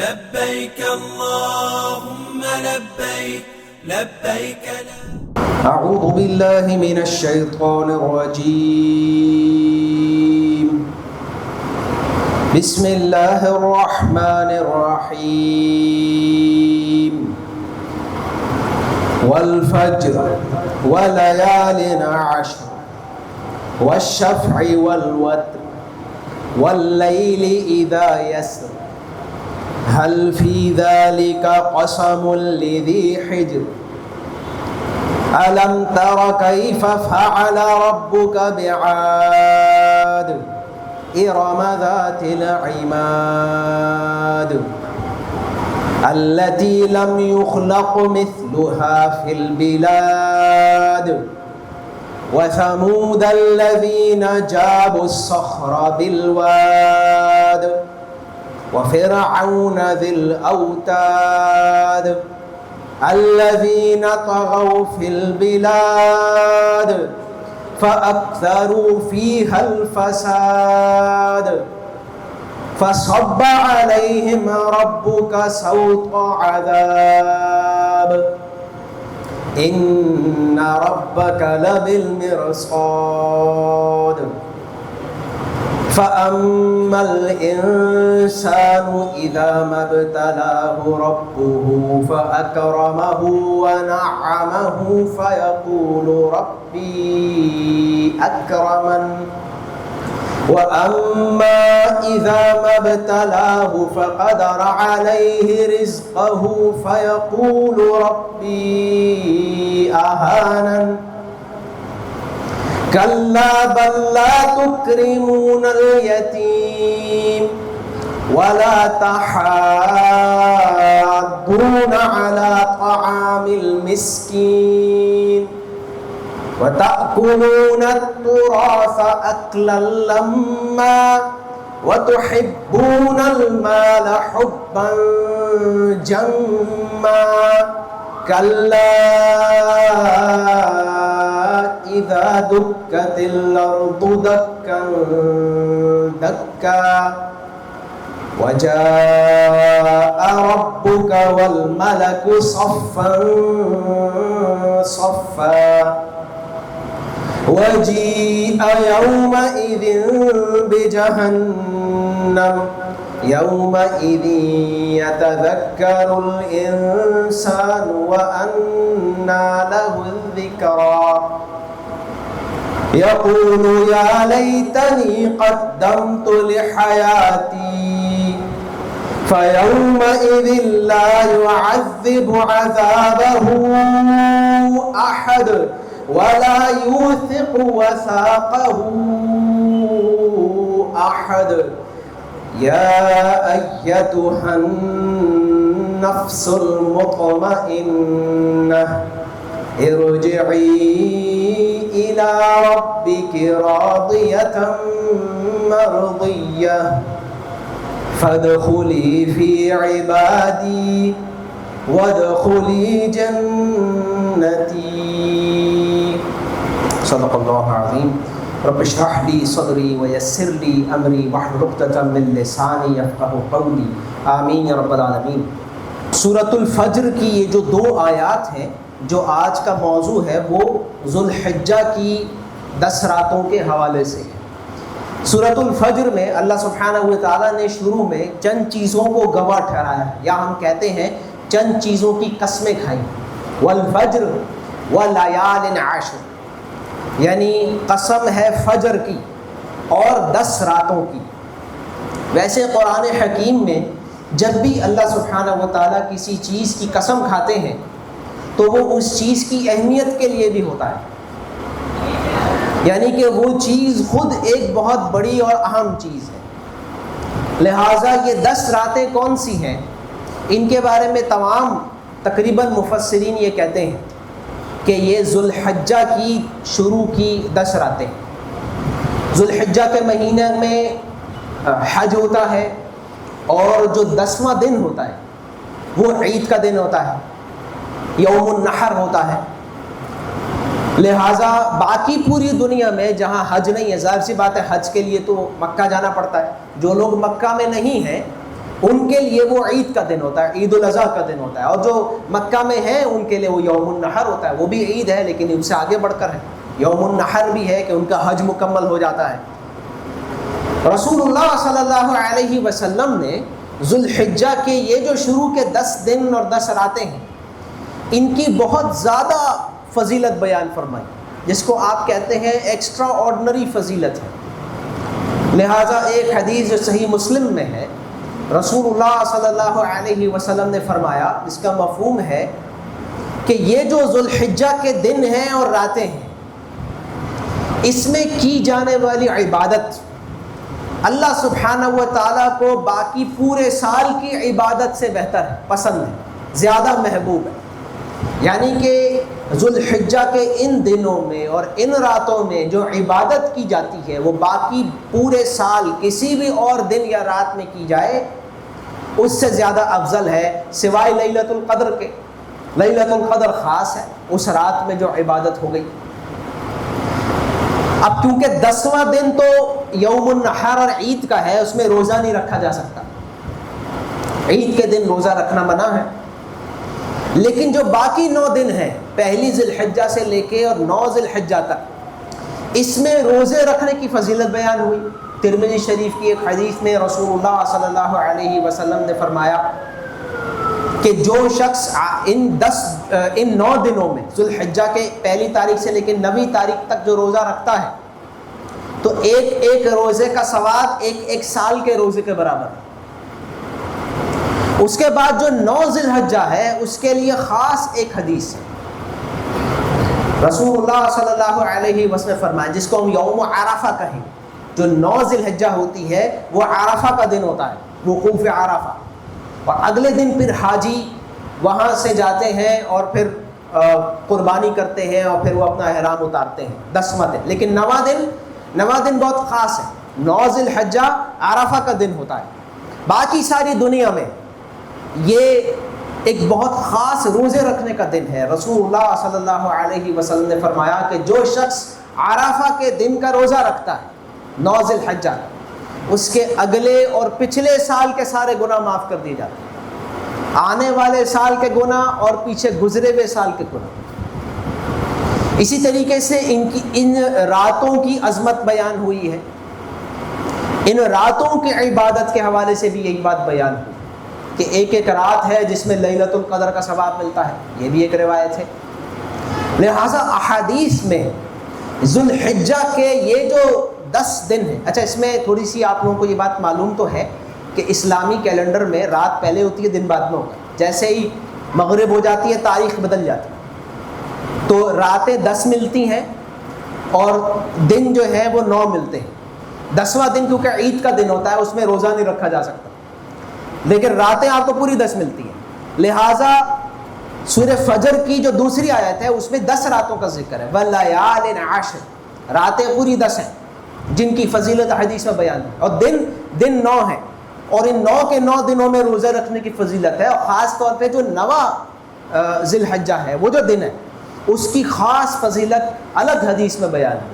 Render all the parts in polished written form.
لبيك اللهم لبيك لبيك لا. أعوذ بالله من الشيطان الرجيم. بسم الله الرحمن الرحيم. والفجر وليال عشر والشفع والوتر والليل إذا يسر هل في ذلك قسم لذي حجر ألم تر كيف فعل ربك بعاد إرم ذات العماد التي لم يخلق مثلها في البلاد وثمود الذين جابوا الصخر بالواد وفرعون ذي الأوتاد الذين طغوا في البلاد فأكثروا فيها الفساد فصب عليهم ربك سوط عذاب إن ربك لبالمرصاد فأما الإنسان إذا ما ابتلاه ربه فأكرمه ونعمه فيقول ربي أكرمن وأما إذا ما ابتلاه فقدر عليه رزقه فيقول ربي أهانن كلا بل لا تكرمون اليتيم ولا تحاضون على طعام المسكين وتأكلون التراث أكلا لما وتحبون المال حبا جما كلا إذا دكت الأرض دكا دكا وجاء ربك والملك صفا صفا وجيء يومئذ بجهنم يومئذ يتذكر الإنسان وأنى له الذكرى يقول يا ليتني قدمت لحياتي فيومئذ لا يعذب عذابه أحد ولا يوثق وثاقه أحد يا أيتها النفس المطمئنة ارجعي إلى ربك راضية مرضية فادخلي في عبادي وادخلي جنتي. صدق اللہ العظیم. رب اشرح لي صدری ويسر لي امری واحلل عقدۃ من لسانی یفقہوا قولی آمین یا رب العالمین. سورۃ الفجر کی یہ جو دو آیات ہیں جو آج کا موضوع ہے وہ ذوالحجہ کی 10 راتوں کے حوالے سے ہے. سورۃ الفجر میں اللہ سبحانہ و تعالیٰ نے شروع میں چند چیزوں کو گواہ ٹھہرایا ہے یا ہم کہتے ہیں چند چیزوں کی قسمیں کھائیں. والفجر ولیال عشر یعنی قسم ہے فجر کی اور 10 راتوں کی. ویسے قرآن حکیم میں جب بھی اللہ سبحانہ و تعالیٰ کسی چیز کی قسم کھاتے ہیں تو وہ اس چیز کی اہمیت کے لیے بھی ہوتا ہے، یعنی کہ وہ چیز خود ایک بہت بڑی اور اہم چیز ہے. لہٰذا یہ 10 راتیں کون سی ہیں ان کے بارے میں تمام تقریباً مفسرین یہ کہتے ہیں کہ یہ ذوالحجہ کی شروع کی 10 راتیں. ذوالحجہ کے مہینے میں حج ہوتا ہے اور جو 10واں دن ہوتا ہے وہ عید کا دن ہوتا ہے، یوم النحر ہوتا ہے. لہٰذا باقی پوری دنیا میں جہاں حج نہیں ہے، ظاہر سی بات ہے حج کے لیے تو مکہ جانا پڑتا ہے. جو لوگ مکہ میں نہیں ہیں ان کے لیے وہ عید کا دن ہوتا ہے، عید الاضحیٰ کا دن ہوتا ہے، اور جو مکہ میں ہیں ان کے لیے وہ یوم النحر ہوتا ہے، وہ بھی عید ہے لیکن ان سے آگے بڑھ کر ہے، یوم النحر بھی ہے کہ ان کا حج مکمل ہو جاتا ہے۔ رسول اللہ صلی اللہ علیہ وسلم نے ذو الحجہ کے یہ جو شروع کے 10 دن اور 10 راتیں ہیں ان کی بہت زیادہ فضیلت بیان فرمائی، جس کو آپ کہتے ہیں ایکسٹرا آرڈنری فضیلت ہے۔ لہٰذا ایک حدیث جو صحیح مسلم میں ہے، رسول اللہ صلی اللہ علیہ وسلم نے فرمایا، اس کا مفہوم ہے کہ یہ جو ذو الحجہ کے دن ہیں اور راتیں ہیں اس میں کی جانے والی عبادت اللہ سبحانہ و تعالیٰ کو باقی پورے سال کی عبادت سے بہتر ہے، پسند ہے، زیادہ محبوب ہے۔ یعنی کہ ذو الحجہ کے ان دنوں میں اور ان راتوں میں جو عبادت کی جاتی ہے وہ باقی پورے سال کسی بھی اور دن یا رات میں کی جائے اس سے زیادہ افضل ہے، سوائے لیلۃ القدر کے۔ لیلۃ القدر خاص ہے، اس رات میں جو عبادت ہو گئی۔ اب کیونکہ 10واں دن تو یوم النحر اور عید کا ہے، اس میں روزہ نہیں رکھا جا سکتا، عید کے دن روزہ رکھنا منع ہے، لیکن جو باقی 9 دن ہیں، پہلی ذی الحجہ سے لے کے اور 9 ذی الحجہ تک، اس میں روزے رکھنے کی فضیلت بیان ہوئی۔ ترمذی شریف کی ایک حدیث میں رسول اللہ صلی اللہ علیہ وسلم نے فرمایا کہ جو شخص ان 9 دنوں میں ذو الحجہ کے پہلی تاریخ سے لے کے 9ویں تاریخ تک جو روزہ رکھتا ہے تو ایک روزے کا ثواب ایک سال کے روزے کے برابر ہے۔ اس کے بعد جو 9 ذی الحجہ ہے اس کے لیے خاص ایک حدیث ہے، رسول اللہ صلی اللہ علیہ وسلم نے فرمایا، جس کو ہم یوم عرفہ کہیں، جو 9 ذی الحجہ ہوتی ہے وہ عرفہ کا دن ہوتا ہے، وقوف عرفہ، اور اگلے دن پھر حاجی وہاں سے جاتے ہیں اور پھر قربانی کرتے ہیں اور پھر وہ اپنا احرام اتارتے ہیں 10واں دن۔ لیکن 9واں دن بہت خاص ہے، 9 ذی الحجہ عرفہ کا دن ہوتا ہے۔ باقی ساری دنیا میں یہ ایک بہت خاص روزے رکھنے کا دن ہے۔ رسول اللہ صلی اللہ علیہ وسلم نے فرمایا کہ جو شخص عرفہ کے دن کا روزہ رکھتا ہے 9 ذی الحجہ، اس کے اگلے اور پچھلے سال کے سارے گناہ معاف کر دیے جاتے ہیں، آنے والے سال کے گناہ اور پیچھے گزرے ہوئے سال کے گناہ۔ اسی طریقے سے ان راتوں کی عظمت بیان ہوئی ہے، ان راتوں کی عبادت کے حوالے سے بھی یہی بات بیان ہوئی کہ ایک رات ہے جس میں لیلۃ القدر کا ثواب ملتا ہے، یہ بھی ایک روایت ہے۔ لہٰذا احادیث میں ذو الحجہ کے یہ جو 10 دن ہیں، اچھا اس میں تھوڑی سی آپ لوگوں کو یہ بات معلوم تو ہے کہ اسلامی کیلنڈر میں رات پہلے ہوتی ہے، دن بعد میں ہوتا ہے، جیسے ہی مغرب ہو جاتی ہے تاریخ بدل جاتی ہے، تو راتیں 10 ملتی ہیں اور دن جو ہے وہ 9 ملتے ہیں۔ 10واں دن کیونکہ عید کا دن ہوتا ہے اس میں روزہ نہیں رکھا جا سکتا، لیکن راتیں آپ کو پوری 10 ملتی ہیں۔ لہٰذا سورہ فجر کی جو دوسری آیت ہے اس میں 10 راتوں کا ذکر ہے، وَاللَّيَالٍ عَشْرٍ، راتیں پوری 10 ہیں جن کی فضیلت حدیث میں بیان ہے، اور دن 9 ہیں، اور ان 9 کے 9 دنوں میں روزہ رکھنے کی فضیلت ہے، اور خاص طور پہ جو 9واں ذی الحجہ ہے وہ جو دن ہے اس کی خاص فضیلت الگ حدیث میں بیان ہے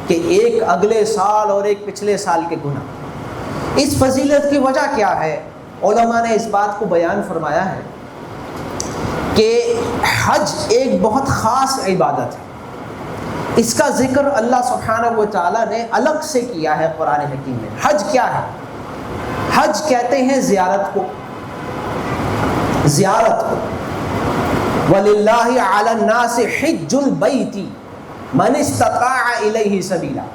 کہ ایک اگلے سال اور ایک پچھلے سال کے گناہ۔ اس فضیلت کی وجہ کیا ہے؟ علماء نے اس بات کو بیان فرمایا ہے کہ حج ایک بہت خاص عبادت ہے، اس کا ذکر اللہ سبحانہ و تعالیٰ نے الگ سے کیا ہے قرآن حکیم میں۔ حج کیا ہے؟ حج کہتے ہیں زیارت کو، زیارت کو۔ وَلِلَّهِ عَلَى النَّاسِ حِجُّ الْبَيْتِ مَنِ اسْتَطَاعَ إِلَيْهِ سَبِيلًا،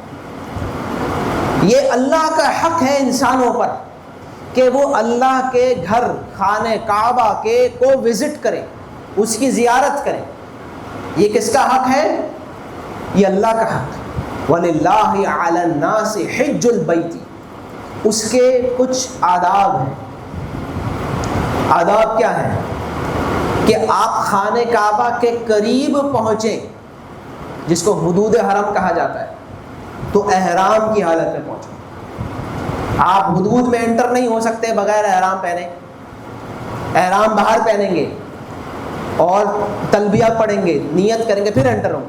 یہ اللہ کا حق ہے انسانوں پر کہ وہ اللہ کے گھر خانہ کعبہ کے کو وزٹ کرے، اس کی زیارت کرے۔ یہ کس کا حق ہے؟ یہ اللہ کا حق ہے۔ وَلِلَّهِ عَلَى النَّاسِ حِجُّ الْبَيْتِ، اس کے کچھ آداب ہیں۔ آداب کیا ہیں؟ کہ آپ خانہ کعبہ کے قریب پہنچیں، جس کو حدود حرم کہا جاتا ہے، تو احرام کی حالت میں پہنچیں۔ آپ حدود میں انٹر نہیں ہو سکتے بغیر احرام پہنے، احرام باہر پہنیں گے اور تلبیہ پڑھیں گے، نیت کریں گے، پھر انٹر ہوں۔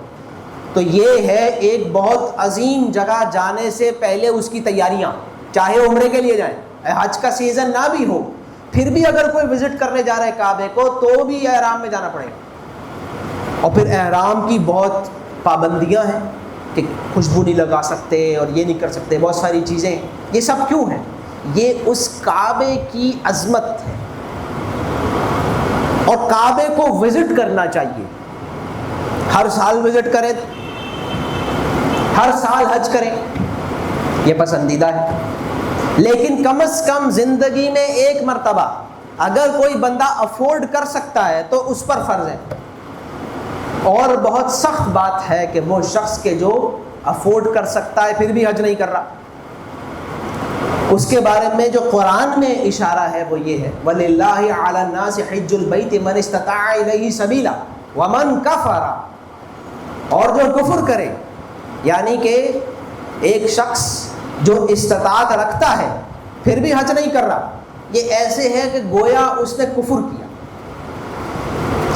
تو یہ ہے ایک بہت عظیم جگہ، جانے سے پہلے اس کی تیاریاں، چاہے عمرے کے لیے جائیں حج کا سیزن نہ بھی ہو، پھر بھی اگر کوئی وزٹ کرنے جا رہا ہے کعبے کو تو بھی احرام میں جانا پڑے گا۔ اور پھر احرام کی بہت پابندیاں ہیں کہ خوشبو نہیں لگا سکتے اور یہ نہیں کر سکتے، بہت ساری چیزیں۔ یہ سب کیوں ہیں؟ یہ اس کعبے کی عظمت ہے، اور کعبے کو وزٹ کرنا چاہیے۔ ہر سال وزٹ کریں، ہر سال حج کریں، یہ پسندیدہ ہے، لیکن کم از کم زندگی میں ایک مرتبہ اگر کوئی بندہ افورڈ کر سکتا ہے تو اس پر فرض ہے۔ اور بہت سخت بات ہے کہ وہ شخص کے جو افورڈ کر سکتا ہے پھر بھی حج نہیں کر رہا۔ اس کے بارے میں جو قرآن میں اشارہ ہے وہ یہ ہے، وَلِلَّهِ عَلَى النَّاسِ حِجُّ الْبَيْتِ مَنِ اسْتَطَاعَ إِلَيْهِ سَبِيلًا وَمَنْ كَفَرَ، اور جو کفر کرے، یعنی کہ ایک شخص جو استطاعت رکھتا ہے پھر بھی حج نہیں کر رہا، یہ ایسے ہے کہ گویا اس نے کفر کیا۔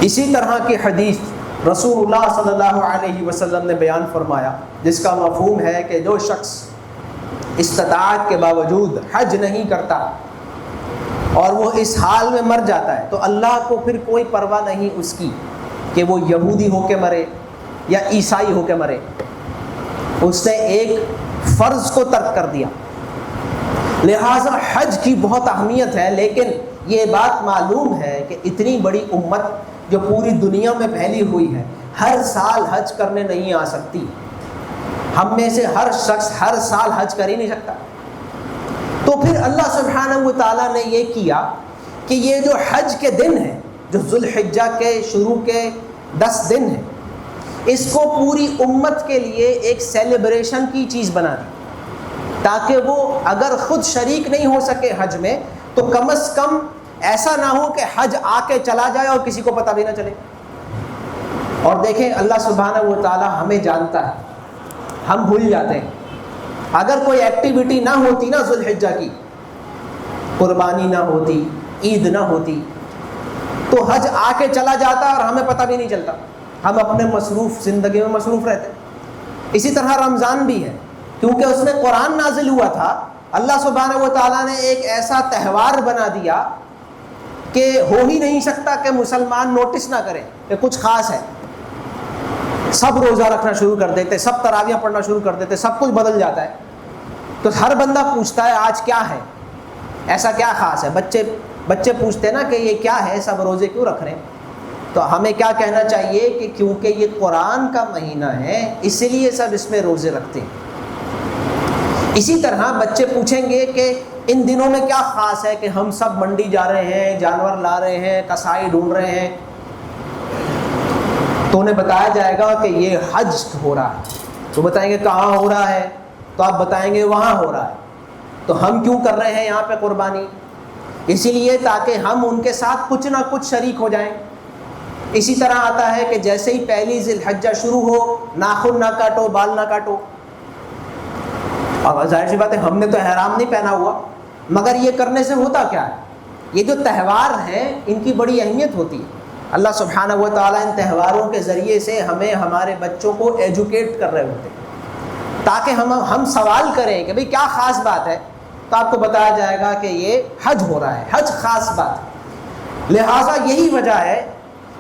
اسی طرح کی حدیث رسول اللہ صلی اللہ علیہ وسلم نے بیان فرمایا، جس کا مفہوم ہے کہ جو شخص استطاعت کے باوجود حج نہیں کرتا اور وہ اس حال میں مر جاتا ہے تو اللہ کو پھر کوئی پرواہ نہیں اس کی کہ وہ یہودی ہو کے مرے یا عیسائی ہو کے مرے، اس نے ایک فرض کو ترک کر دیا۔ لہٰذا حج کی بہت اہمیت ہے، لیکن یہ بات معلوم ہے کہ اتنی بڑی امت جو پوری دنیا میں پھیلی ہوئی ہے ہر سال حج کرنے نہیں آ سکتی۔ ہم میں سے ہر شخص ہر سال حج کر ہی نہیں سکتا، تو پھر اللہ سبحانہ و تعالیٰ نے یہ کیا کہ یہ جو حج کے دن ہیں، جو ذو الحجہ کے شروع کے 10 دن ہیں، اس کو پوری امت کے لیے ایک سیلیبریشن کی چیز بنا دی، تاکہ وہ اگر خود شریک نہیں ہو سکے حج میں تو کم از کم ایسا نہ ہو کہ حج آ کے چلا جائے اور کسی کو پتہ بھی نہ چلے۔ اور دیکھیں اللہ سبحانہ و تعالیٰ ہمیں جانتا ہے، ہم بھول جاتے ہیں۔ اگر کوئی ایکٹیویٹی نہ ہوتی نا ذو الحجہ کی، قربانی نہ ہوتی، عید نہ ہوتی، تو حج آ کے چلا جاتا اور ہمیں پتہ بھی نہیں چلتا، ہم اپنے مصروف زندگی میں مصروف رہتے۔ اسی طرح رمضان بھی ہے، کیونکہ اس میں قرآن نازل ہوا تھا، اللہ سبحانہ و تعالیٰ نے ایک ایسا تہوار بنا دیا کہ ہو ہی نہیں سکتا کہ مسلمان نوٹس نہ کریں کہ کچھ خاص ہے۔ سب روزہ رکھنا شروع کر دیتے، سب تراویح پڑھنا شروع کر دیتے، سب کچھ بدل جاتا ہے۔ تو ہر بندہ پوچھتا ہے آج کیا ہے، ایسا کیا خاص ہے؟ بچے پوچھتے ہیں نا کہ یہ کیا ہے، سب روزے کیوں رکھ رہے ہیں؟ تو ہمیں کیا کہنا چاہیے کہ کیونکہ یہ قرآن کا مہینہ ہے اس لیے سب اس میں روزے رکھتے ہیں۔ اسی طرح بچے پوچھیں گے کہ ان دنوں میں کیا خاص ہے کہ ہم سب منڈی جا رہے ہیں، جانور لا رہے ہیں، کسائی ڈھونڈ رہے ہیں، تو انہیں بتایا جائے گا کہ یہ حج ہو رہا ہے۔ تو بتائیں گے کہاں ہو رہا ہے؟ تو آپ بتائیں گے وہاں ہو رہا ہے۔ تو ہم کیوں کر رہے ہیں یہاں پہ قربانی؟ اسی لیے تاکہ ہم ان کے ساتھ کچھ نہ کچھ شریک ہو جائیں۔ اسی طرح آتا ہے کہ جیسے ہی پہلی ذی الحجہ شروع ہو، ناخن نہ کاٹو، بال نہ کاٹو۔ اب ظاہر سی بات ہے ہم نے تو احرام نہیں پہنا ہوا، مگر یہ کرنے سے ہوتا کیا ہے؟ یہ جو تہوار ہیں ان کی بڑی اہمیت ہوتی ہے۔ اللہ سبحانہ و تعالیٰ ان تہواروں کے ذریعے سے ہمیں ہمارے بچوں کو ایجوکیٹ کر رہے ہوتے ہیں، تاکہ ہم سوال کریں کہ بھئی کیا خاص بات ہے، تو آپ کو بتایا جائے گا کہ یہ حج ہو رہا ہے، حج خاص بات ہے۔ لہٰذا یہی وجہ ہے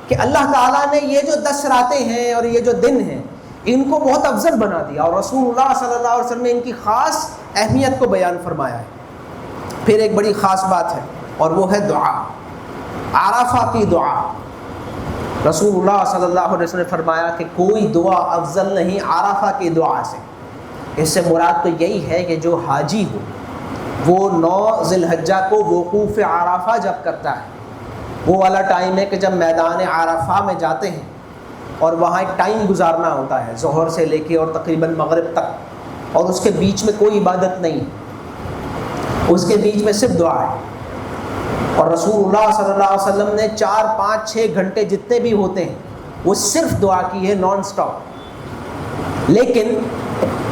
کہ اللہ تعالیٰ نے یہ جو 10 راتیں ہیں اور یہ جو دن ہیں ان کو بہت افضل بنا دیا، اور رسول اللہ صلی اللہ علیہ وسلم نے ان کی خاص اہمیت کو بیان فرمایا ہے۔ پھر ایک بڑی خاص بات ہے اور وہ ہے دعا، عرفہ کی دعا۔ رسول اللہ صلی اللہ علیہ وسلم نے فرمایا کہ کوئی دعا افضل نہیں عرفہ کی دعا سے۔ اس سے مراد تو یہی ہے کہ جو حاجی ہو وہ 9 ذی الحجہ کو وقوف عرفہ جب کرتا ہے، وہ والا ٹائم ہے کہ جب میدان عرفہ میں جاتے ہیں اور وہاں ایک ٹائم گزارنا ہوتا ہے ظہر سے لے کے اور تقریباً مغرب تک، اور اس کے بیچ میں کوئی عبادت نہیں، اس کے بیچ میں صرف دعا ہے۔ اور رسول اللہ صلی اللہ علیہ وسلم نے 4 5 6 گھنٹے جتنے بھی ہوتے ہیں وہ صرف دعا کی ہے، نان سٹاپ۔ لیکن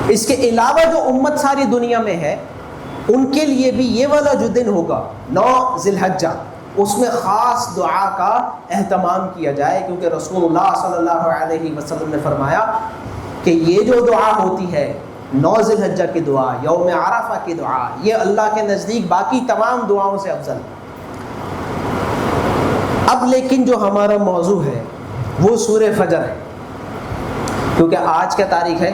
اس کے علاوہ جو امت ساری دنیا میں ہے ان کے لیے بھی یہ والا جو دن ہوگا 9 ذی الحجہ، اس میں خاص دعا کا اہتمام کیا جائے، کیونکہ رسول اللہ صلی اللہ علیہ وسلم نے فرمایا کہ یہ جو دعا ہوتی ہے 9 ذی الحجہ کی دعا، یوم عرفہ کی دعا، یہ اللہ کے نزدیک باقی تمام دعاؤں سے افضل ہے۔ اب لیکن جو ہمارا موضوع ہے وہ سورہ فجر ہے، کیونکہ آج کیا تاریخ ہے؟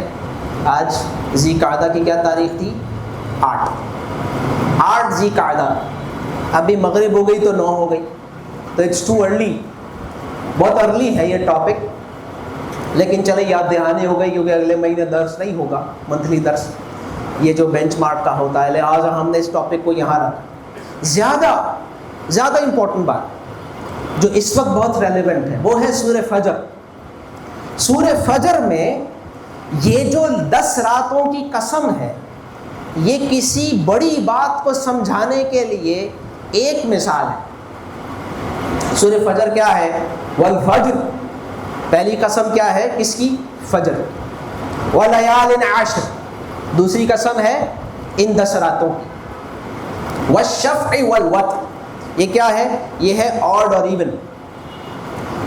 آج ذی قعدہ کی کیا تاریخ تھی؟ 8 ذی قعدہ۔ ابھی مغرب ہو گئی تو 9 ہو گئی، تو اٹس ٹو ارلی، بہت ارلی ہے یہ ٹاپک، لیکن چلے یاد دہانی ہو گئی کیونکہ اگلے مہینے درس نہیں ہوگا، منتھلی درس یہ جو بینچ مارک کا ہوتا ہے، لہٰذا ہم نے اس ٹاپک کو یہاں رکھا۔ زیادہ امپورٹنٹ بات جو اس وقت بہت ریلیونٹ ہے وہ ہے سورہ فجر۔ سورہ فجر میں یہ جو 10 راتوں کی قسم ہے، یہ کسی بڑی بات کو سمجھانے کے لیے ایک مثال ہے۔ سورہ فجر کیا ہے؟ والفجر، پہلی قسم کیا ہے؟ کس کی؟ فجر۔ ولیال عشر، دوسری قسم ہے ان 10 راتوں کی۔ والشفع والوتر، یہ کیا ہے؟ یہ ہے آڈ اور ایون،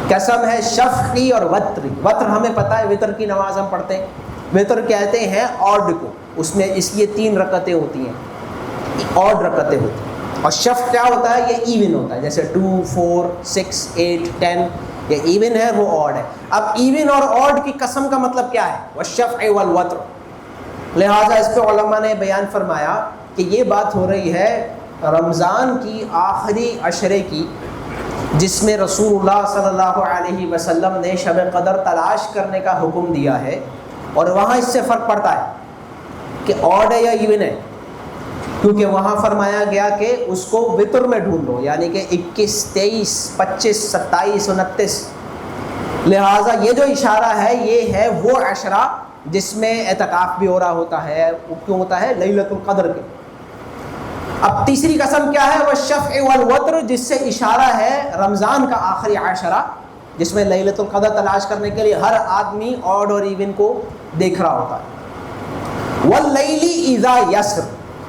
قسم ہے شفعی اور وتری۔ وتر ہمیں پتہ ہے، وتر کی نماز ہم پڑھتے ہیں، وتر کہتے ہیں آڈ کو، اس میں اس لیے 3 رکعتیں ہوتی ہیں، آڈ رکعتیں ہوتی ہیں۔ اور شفع کیا ہوتا ہے؟ یہ ایون ہوتا ہے، جیسے 2 4 6 8 10، یہ ایون ہے، وہ آڈ ہے۔ اب ایون اور آڈ کی قسم کا مطلب کیا ہے؟ والشفع والوتر۔ لہٰذا اس پہ علماء نے بیان فرمایا کہ یہ بات ہو رہی ہے رمضان کی آخری عشرے کی، جس میں رسول اللہ صلی اللہ علیہ وسلم نے شب قدر تلاش کرنے کا حکم دیا ہے، اور وہاں اس سے فرق پڑتا ہے کہ آڈ ہے یا ایون ہے، کیونکہ وہاں فرمایا گیا کہ اس کو وتر میں ڈھونڈو، یعنی کہ 21 23 25 27 29۔ لہٰذا یہ جو اشارہ ہے یہ ہے وہ عشرہ جس میں اعتکاف بھی ہو رہا ہوتا ہے، کیوں ہوتا ہے؟ لیلۃ القدر کے۔ اب تیسری قسم کیا ہے؟ والشفع والوتر، جس سے اشارہ ہے رمضان کا آخری عشرہ، جس میں لیلۃ القدر تلاش کرنے کے لیے ہر آدمی آڈ اور ایون کو دیکھ رہا ہوتا ہے۔ واللیل اذا یسر،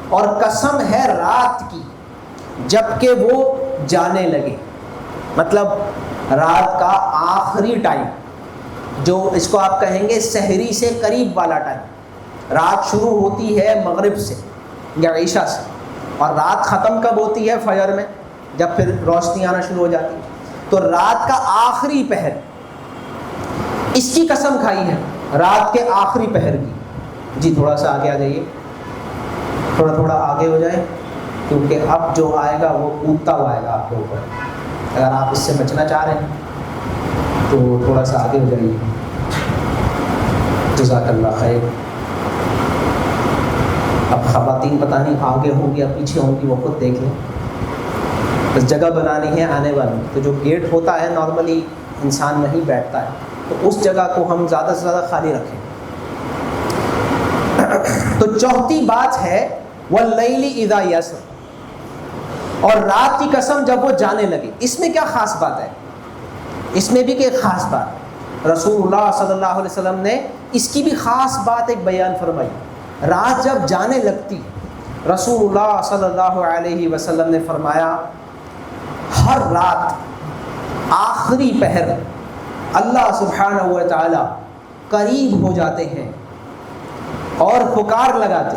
اور قسم ہے رات کی جب کہ وہ جانے لگے، مطلب رات کا آخری ٹائم، جو اس کو آپ کہیں گے سحری سے قریب والا ٹائم۔ رات شروع ہوتی ہے مغرب سے یا عشاء سے، اور رات ختم کب ہوتی ہے؟ فجر میں، جب پھر روشنی آنا شروع ہو جاتی ہے۔ تو رات کا آخری پہر، اس کی قسم کھائی ہے، رات کے آخری پہر کی۔ جی تھوڑا سا آگے آ جائیے، تھوڑا آگے ہو جائیں، کیونکہ اب جو آئے گا وہ کودتا ہوا آئے گا آپ کے اوپر۔ اگر آپ اس سے بچنا چاہ رہے ہیں تو تھوڑا سا آگے ہو جائیے۔ جزاک اللہ خیر۔ اب خواتین پتہ نہیں آگے ہوں گی یا پیچھے ہوں گی، وہ خود دیکھ لیں، بس جگہ بنانی ہے آنے والی۔ تو جو گیٹ ہوتا ہے نارملی انسان نہیں بیٹھتا ہے، تو اس جگہ کو ہم زیادہ سے زیادہ خالی رکھیں۔ تو چوتھی بات ہے واللیل اذا یسر، اور رات کی قسم جب وہ جانے لگے۔ اس میں کیا خاص بات ہے؟ اس میں بھی کہ ایک خاص بات، رسول اللہ صلی اللہ علیہ وسلم نے اس کی بھی خاص بات ایک بیان فرمائی۔ رات جب جانے لگتی، رسول اللہ صلی اللہ علیہ وسلم نے فرمایا ہر رات آخری پہر اللہ سبحانہ و تعالی قریب ہو جاتے ہیں اور پکار لگاتے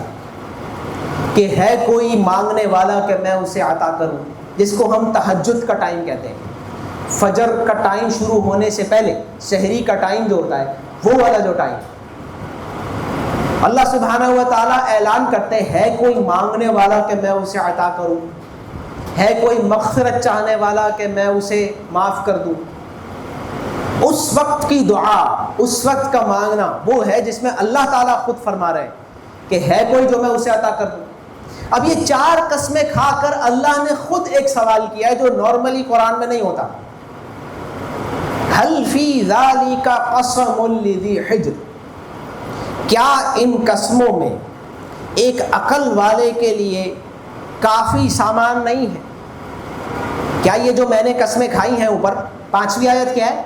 کہ ہے کوئی مانگنے والا کہ میں اسے عطا کروں، جس کو ہم تہجد کا ٹائم کہتے ہیں۔ فجر کا ٹائم شروع ہونے سے پہلے سحری کا ٹائم جو ہوتا ہے، وہ والا جو ٹائم، اللہ سبحانہ و تعالیٰ اعلان کرتے ہے کوئی مانگنے والا کہ میں اسے عطا کروں، ہے کوئی مغفرت چاہنے والا کہ میں اسے معاف کر دوں۔ اس وقت کی دعا، اس وقت کا مانگنا وہ ہے جس میں اللہ تعالیٰ خود فرما رہے ہیں کہ ہے کوئی جو میں اسے عطا کر دوں۔ اب یہ 4 قسمیں کھا کر اللہ نے خود ایک سوال کیا ہے جو نارملی قرآن میں نہیں ہوتا۔ هل فی ذالک قسم لذی حجر، کیا ان قسموں میں ایک عقل والے کے لیے کافی سامان نہیں ہے؟ کیا یہ جو میں نے قسمیں کھائی ہیں اوپر، 5ویں آیت کیا ہے؟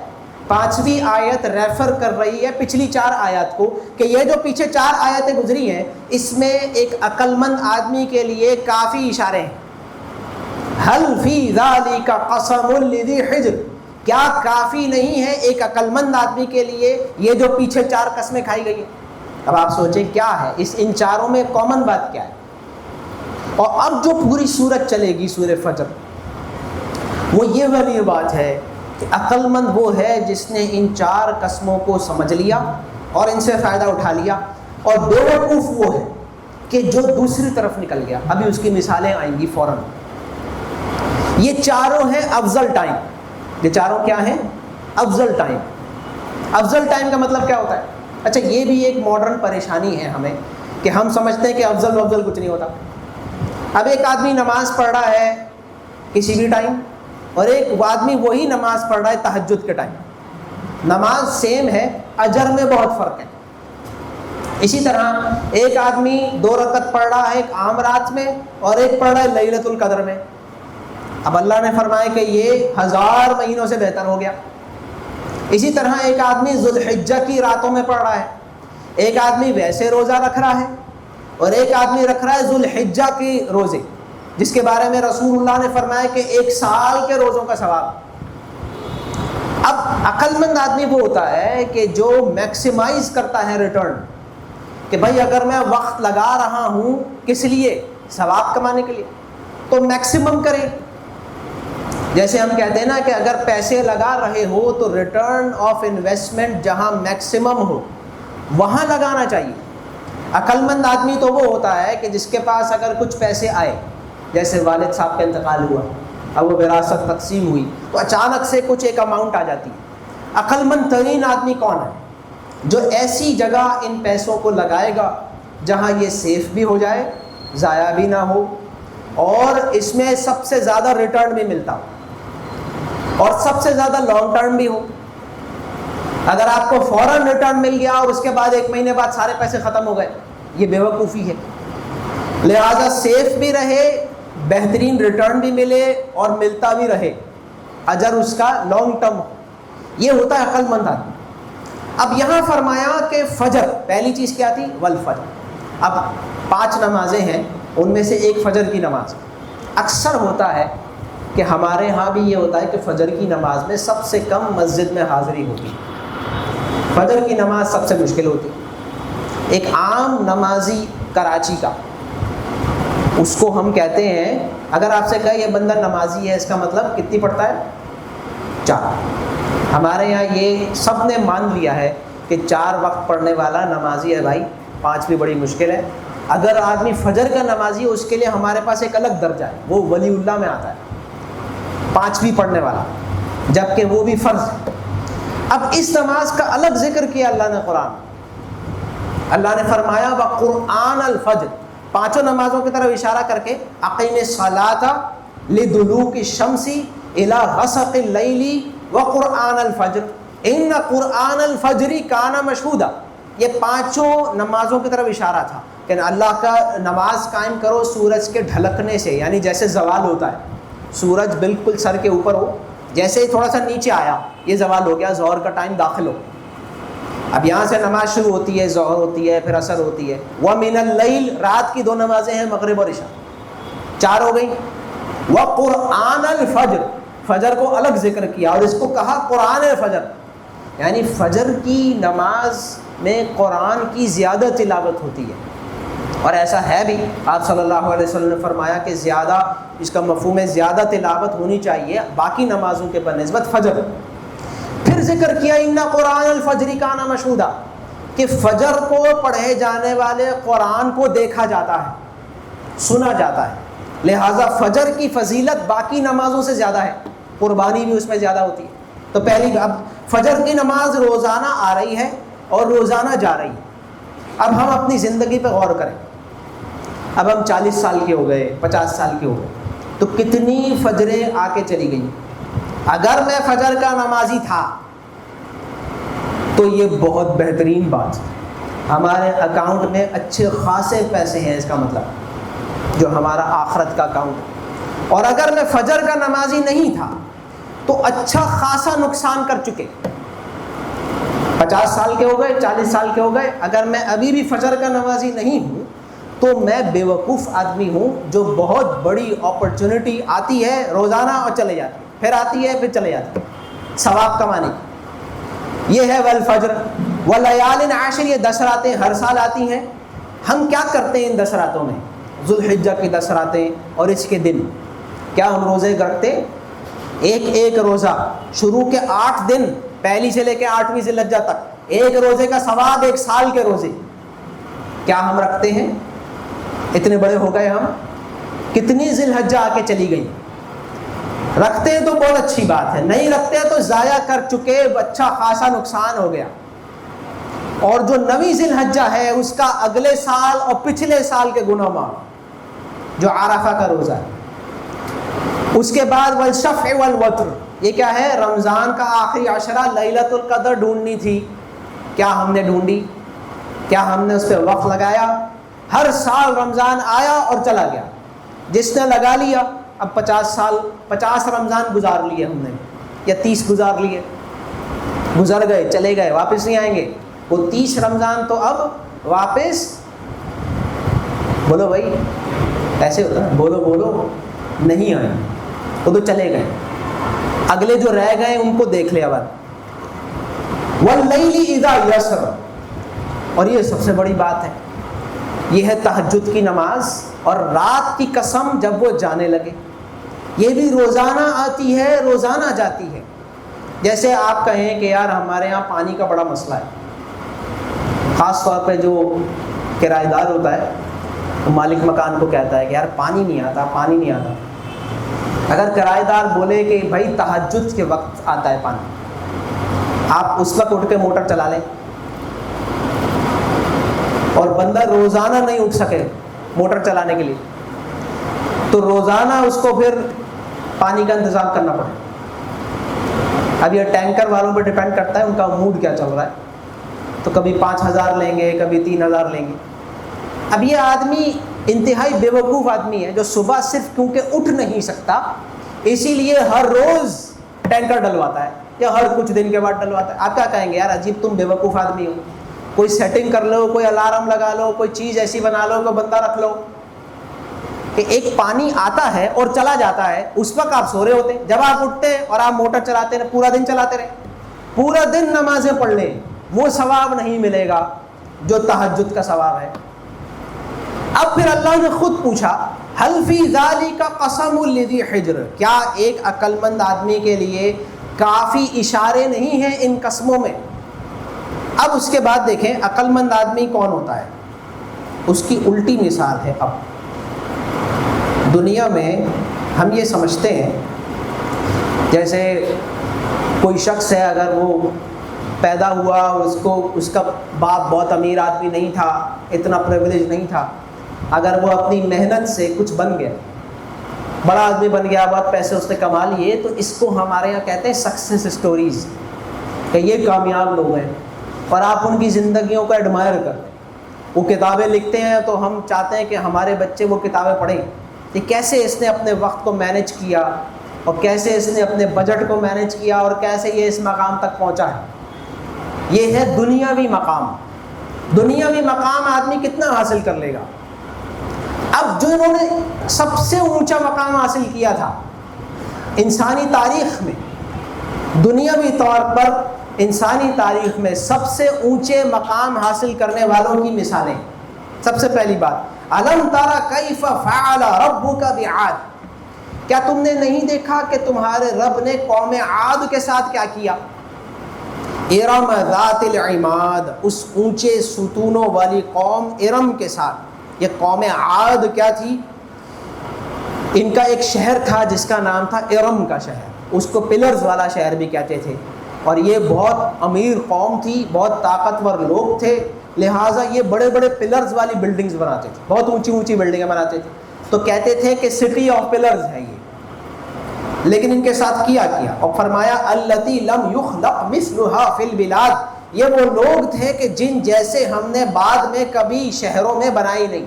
5ویں آیت ریفر کر رہی ہے پچھلی 4 آیات کو، کہ یہ جو پیچھے 4 آیتیں گزری ہیں اس میں ایک عقل مند آدمی کے لیے کافی اشارے ہیں۔ هل فی ذالک قسم لذی حجر، کیا کافی نہیں ہے ایک عقل مند آدمی کے لیے یہ جو پیچھے 4 قسمیں کھائی گئی ہیں؟ اب آپ سوچیں کیا ہے اس ان چاروں میں کامن بات کیا ہے؟ اور اب جو پوری سورت چلے گی سورہ فجر، وہ یہ والی بات ہے کہ عقل مند وہ ہے جس نے ان چار قسموں کو سمجھ لیا اور ان سے فائدہ اٹھا لیا، اور بیوقوف وہ ہے کہ جو دوسری طرف نکل گیا۔ ابھی اس کی مثالیں آئیں گی فوراً۔ یہ چاروں ہیں افضل ٹائم۔ یہ چاروں کیا ہیں؟ افضل ٹائم۔ افضل ٹائم کا مطلب کیا ہوتا ہے؟ اچھا، یہ بھی ایک ماڈرن پریشانی ہے ہمیں کہ ہم سمجھتے ہیں کہ افضل کچھ نہیں ہوتا۔ اب ایک آدمی نماز پڑھ رہا ہے کسی بھی ٹائم، اور ایک آدمی وہی نماز پڑھ رہا ہے تہجد کے ٹائم، نماز سیم ہے، اجر میں بہت فرق ہے۔ اسی طرح ایک آدمی 2 رکعت پڑھ رہا ہے ایک عام رات میں، اور ایک پڑھ رہا ہے لیلۃ القدر میں۔ اب اللہ نے فرمایا کہ یہ 1000 مہینوں سے بہتر ہو گیا۔ اسی طرح ایک آدمی ذوالحجہ کی راتوں میں پڑھ رہا ہے، ایک آدمی ویسے روزہ رکھ رہا ہے، اور ایک آدمی رکھ رہا ہے ذوالحجہ کے روزے، جس کے بارے میں رسول اللہ نے فرمایا کہ 1 سال کے روزوں کا ثواب۔ اب عقل مند آدمی وہ ہوتا ہے کہ جو میکسیمائز کرتا ہے ریٹرن، کہ بھائی اگر میں وقت لگا رہا ہوں کس لیے؟ ثواب کمانے کے لیے، تو میکسیمم کرے۔ جیسے ہم کہتے ہیں نا کہ اگر پیسے لگا رہے ہو تو ریٹرن آف انویسٹمنٹ جہاں میکسیمم ہو وہاں لگانا چاہیے۔ عقل مند آدمی تو وہ ہوتا ہے کہ جس کے پاس اگر کچھ پیسے آئے، جیسے والد صاحب کا انتقال ہوا، اب وہ وراثت تقسیم ہوئی تو اچانک سے کچھ ایک اماؤنٹ آ جاتی ہے۔ عقل مند ترین آدمی کون ہے؟ جو ایسی جگہ ان پیسوں کو لگائے گا جہاں یہ سیف بھی ہو جائے، ضائع بھی نہ ہو، اور اس میں سب سے زیادہ ریٹرن بھی ملتا ہو، اور سب سے زیادہ لانگ ٹرم بھی ہو۔ اگر آپ کو فوراً ریٹرن مل گیا اور اس کے بعد 1 مہینے بعد سارے پیسے ختم ہو گئے، یہ بیوقوفی ہے۔ لہذا سیف بھی رہے، بہترین ریٹرن بھی ملے، اور ملتا بھی رہے، اجر اس کا لانگ ٹرم ہو، یہ ہوتا ہے عقل مند آدمی۔ اب یہاں فرمایا کہ فجر، پہلی چیز کیا تھی؟ والفجر۔ اب 5 نمازیں ہیں، ان میں سے ایک فجر کی نماز۔ اکثر ہوتا ہے کہ ہمارے ہاں بھی یہ ہوتا ہے کہ فجر کی نماز میں سب سے کم مسجد میں حاضری ہوتی ہے، فجر کی نماز سب سے مشکل ہوتی ہے۔ ایک عام نمازی کراچی کا، اس کو ہم کہتے ہیں، اگر آپ سے کہے یہ بندہ نمازی ہے، اس کا مطلب کتنی پڑھتا ہے؟ 4۔ ہمارے یہاں یہ سب نے مان لیا ہے کہ 4 وقت پڑھنے والا نمازی ہے بھائی، 5 بھی بڑی مشکل ہے۔ اگر آدمی فجر کا نمازی ہے، اس کے لیے ہمارے پاس ایک الگ درجہ ہے، وہ ولی اللہ میں آتا ہے، 5 بھی پڑھنے والا، جبکہ وہ بھی فرض ہے۔ اب اس نماز کا الگ ذکر کیا اللہ نے قرآن، اللہ نے فرمایا وَقُرْآنَ الْفَجْرِ، 5 نمازوں کی طرف اشارہ کر کے، اقیم الصلاۃ لدلوک الشمس الی غسق اللیل وقرآن الفجر ان قرآن الفجر کان مشہودا۔ یہ 5 نمازوں کی طرف اشارہ تھا کہ اللہ کا نماز قائم کرو سورج کے ڈھلکنے سے، یعنی جیسے زوال ہوتا ہے، سورج بالکل سر کے اوپر ہو، جیسے ہی تھوڑا سا نیچے آیا یہ زوال ہو گیا، ظہر کا ٹائم داخل ہو۔ اب یہاں سے نماز شروع ہوتی ہے، ظہر ہوتی ہے، پھر عصر ہوتی ہے۔ وَمِنَ اللَّيْلِ، رات کی 2 نمازیں ہیں، مغرب اور عشاء، 4 ہو گئی۔ وَقُرْآنَ الْفَجْرِ، فجر کو الگ ذکر کیا اور اس کو کہا قرآن فجر، یعنی فجر کی نماز میں قرآن کی زیادہ تلاوت ہوتی ہے۔ اور ایسا ہے بھی، آپ صلی اللہ علیہ وسلم نے فرمایا کہ زیادہ، اس کا مفہوم ہے زیادہ تلاوت ہونی چاہیے باقی نمازوں کے بنسبت فجر۔ پھر ذکر کیا ان قرآن الفجر کان مشہودا، کہ فجر کو پڑھے جانے والے قرآن کو دیکھا جاتا ہے، سنا جاتا ہے، لہٰذا فجر کی فضیلت باقی نمازوں سے زیادہ ہے، قربانی بھی اس میں زیادہ ہوتی ہے۔ تو پہلی، اب فجر کی نماز روزانہ آ رہی ہے اور روزانہ جا رہی ہے۔ اب ہم اپنی زندگی پہ غور کریں، اب ہم 40 سال کے ہو گئے، 50 سال کے ہو گئے، تو کتنی فجریں آ کے چلی گئی۔ اگر میں فجر کا نمازی تھا تو یہ بہت بہترین بات ہے، ہمارے اکاؤنٹ میں اچھے خاصے پیسے ہیں، اس کا مطلب جو ہمارا آخرت کا اکاؤنٹ ہے۔ اور اگر میں فجر کا نمازی نہیں تھا تو اچھا خاصا نقصان کر چکے، 50 سال کے ہو گئے، 40 سال کے ہو گئے، اگر میں ابھی بھی فجر کا نمازی نہیں ہوں تو میں بیوقوف آدمی ہوں، جو بہت بڑی اپرچونٹی آتی ہے روزانہ اور چلے جاتی ہے، پھر آتی ہے پھر چلے جاتی ہے ثواب کمانے کی۔ یہ ہے والفجر ولیال عشر، یہ 10 راتیں ہر سال آتی ہیں. ہم کیا کرتے ہیں ان 10 راتوں میں؟ ذوالحجہ کی 10 راتیں اور اس کے دن کیا ہم روزے رکھتے؟ ایک روزہ شروع کے 8 دن، پہلی سے لے کے 8ویں ذی الحجہ تک، ایک روزے کا ثواب 1 سال کے روزے. کیا ہم رکھتے ہیں؟ اتنے بڑے ہو گئے ہم، کتنی ذی الحجہ آ کے چلی گئی. رکھتے ہیں تو بہت اچھی بات ہے، نہیں رکھتے ہیں تو ضائع کر چکے، اچھا خاصا نقصان ہو گیا. اور جو 9ویں ذی الحجہ ہے اس کا اگلے سال اور پچھلے سال کے گناہ معاف، جو عرفہ کا روزہ ہے. اس کے بعد والشفع والوتر، یہ کیا ہے؟ رمضان کا آخری عشرہ، لیلۃ القدر ڈھونڈنی تھی. کیا ہم نے ڈھونڈی؟ کیا ہم نے اس پہ وقت لگایا؟ ہر سال رمضان آیا اور چلا گیا. جس نے لگا لیا، اب 50 رمضان گزار لیے ہم نے، یا 30 گزار لیے، گزر گئے، چلے گئے، واپس نہیں آئیں گے. وہ 30 رمضان تو اب واپس، بولو بھائی ایسے ہوتا ہے، بولو نہیں آئے، وہ تو چلے گئے. اگلے جو رہ گئے ان کو دیکھ لیا بعد. واللیل اذا یسر، اور یہ سب سے بڑی بات ہے، یہ ہے تہجد کی نماز. اور رات کی قسم جب وہ جانے لگے، یہ بھی روزانہ آتی ہے، روزانہ جاتی ہے. جیسے آپ کہیں کہ یار ہمارے یہاں پانی کا بڑا مسئلہ ہے، خاص طور پہ جو کرایہ دار ہوتا ہے تو مالک مکان کو کہتا ہے کہ یار پانی نہیں آتا. اگر کرایہ دار بولے کہ بھائی تہجد کے وقت آتا ہے پانی، آپ اس وقت اٹھ کے موٹر چلا لیں، اور بندہ روزانہ نہیں اٹھ سکے موٹر چلانے کے لیے، تو روزانہ اس کو پھر پانی کا انتظام کرنا پڑے. اب یہ ٹینکر والوں پہ ڈیپینڈ کرتا ہے ان کا موڈ کیا چل رہا ہے، تو کبھی 5000 لیں گے، کبھی 3000 لیں گے. اب یہ آدمی انتہائی بیوقوف آدمی ہے جو صبح صرف کیونکہ اٹھ نہیں سکتا اسی لیے ہر روز ٹینکر ڈلواتا ہے یا ہر کچھ دن کے بعد ڈلواتا ہے. آپ کیا کہیں گے؟ یار عجیب تم بیوقوف آدمی ہو، کوئی سیٹنگ کر لو، کوئی الارم لگا لو، کوئی چیز ایسی بنا لو، کوئی بندہ رکھ لو کہ ایک پانی آتا ہے اور چلا جاتا ہے، اس وقت آپ سو رہے ہوتے، جب آپ اٹھتے اور آپ موٹر چلاتے رہے، پورا دن چلاتے رہے، پورا دن نمازیں پڑھ لیں، وہ ثواب نہیں ملے گا جو تہجد کا ثواب ہے. اب پھر اللہ نے خود پوچھا حل فی ذالک قسم لذی حجر، کیا ایک عقل مند آدمی کے لیے کافی اشارے نہیں ہیں ان قسموں میں؟ اب اس کے بعد دیکھیں عقل مند آدمی کون ہوتا ہے، اس کی الٹی مثال ہے. اب دنیا میں ہم یہ سمجھتے ہیں جیسے کوئی شخص ہے، اگر وہ پیدا ہوا اور اس کا باپ بہت امیر آدمی نہیں تھا، اتنا پریویلیج نہیں تھا، اگر وہ اپنی محنت سے کچھ بن گیا، بڑا آدمی بن گیا، بہت پیسے اس نے کما لیے، تو اس کو ہمارے یہاں کہتے ہیں سکسیس اسٹوریز، کہ یہ کامیاب لوگ ہیں، اور آپ ان کی زندگیوں کو ایڈمائر کرتے ہیں. وہ کتابیں لکھتے ہیں تو ہم چاہتے ہیں کہ ہمارے بچے وہ کتابیں پڑھیں کہ کیسے اس نے اپنے وقت کو مینیج کیا، اور کیسے اس نے اپنے بجٹ کو مینیج کیا، اور کیسے یہ اس مقام تک پہنچا ہے. یہ ہے دنیاوی مقام. دنیاوی مقام آدمی کتنا حاصل کر لے گا؟ اب جو انہوں نے سب سے اونچا مقام حاصل کیا تھا انسانی تاریخ میں، دنیاوی طور پر انسانی تاریخ میں سب سے اونچے مقام حاصل کرنے والوں کی مثالیں. سب سے پہلی بات، الم تر کیف فعل ربک بعاد، کیا تم نے نہیں دیکھا کہ تمہارے رب نے قوم عاد کے ساتھ کیا کیا؟ ارم ذات العماد، اس اونچے ستونوں والی قوم ارم کے ساتھ. یہ قوم عاد کیا تھی؟ ان کا ایک شہر تھا جس کا نام تھا ارم کا شہر، اس کو پلرز والا شہر بھی کہتے تھے، اور یہ بہت امیر قوم تھی، بہت طاقتور لوگ تھے، لہٰذا یہ بڑے بڑے پلرز والی بلڈنگز بناتے تھے، بہت اونچی اونچی بلڈنگیں بناتے تھے، تو کہتے تھے کہ سٹی آف پلرز ہے یہ. لیکن ان کے ساتھ کیا اور فرمایا التی لم یخلق مثلها فی البلاد، یہ وہ لوگ تھے کہ جن جیسے ہم نے بعد میں کبھی شہروں میں بنائی نہیں.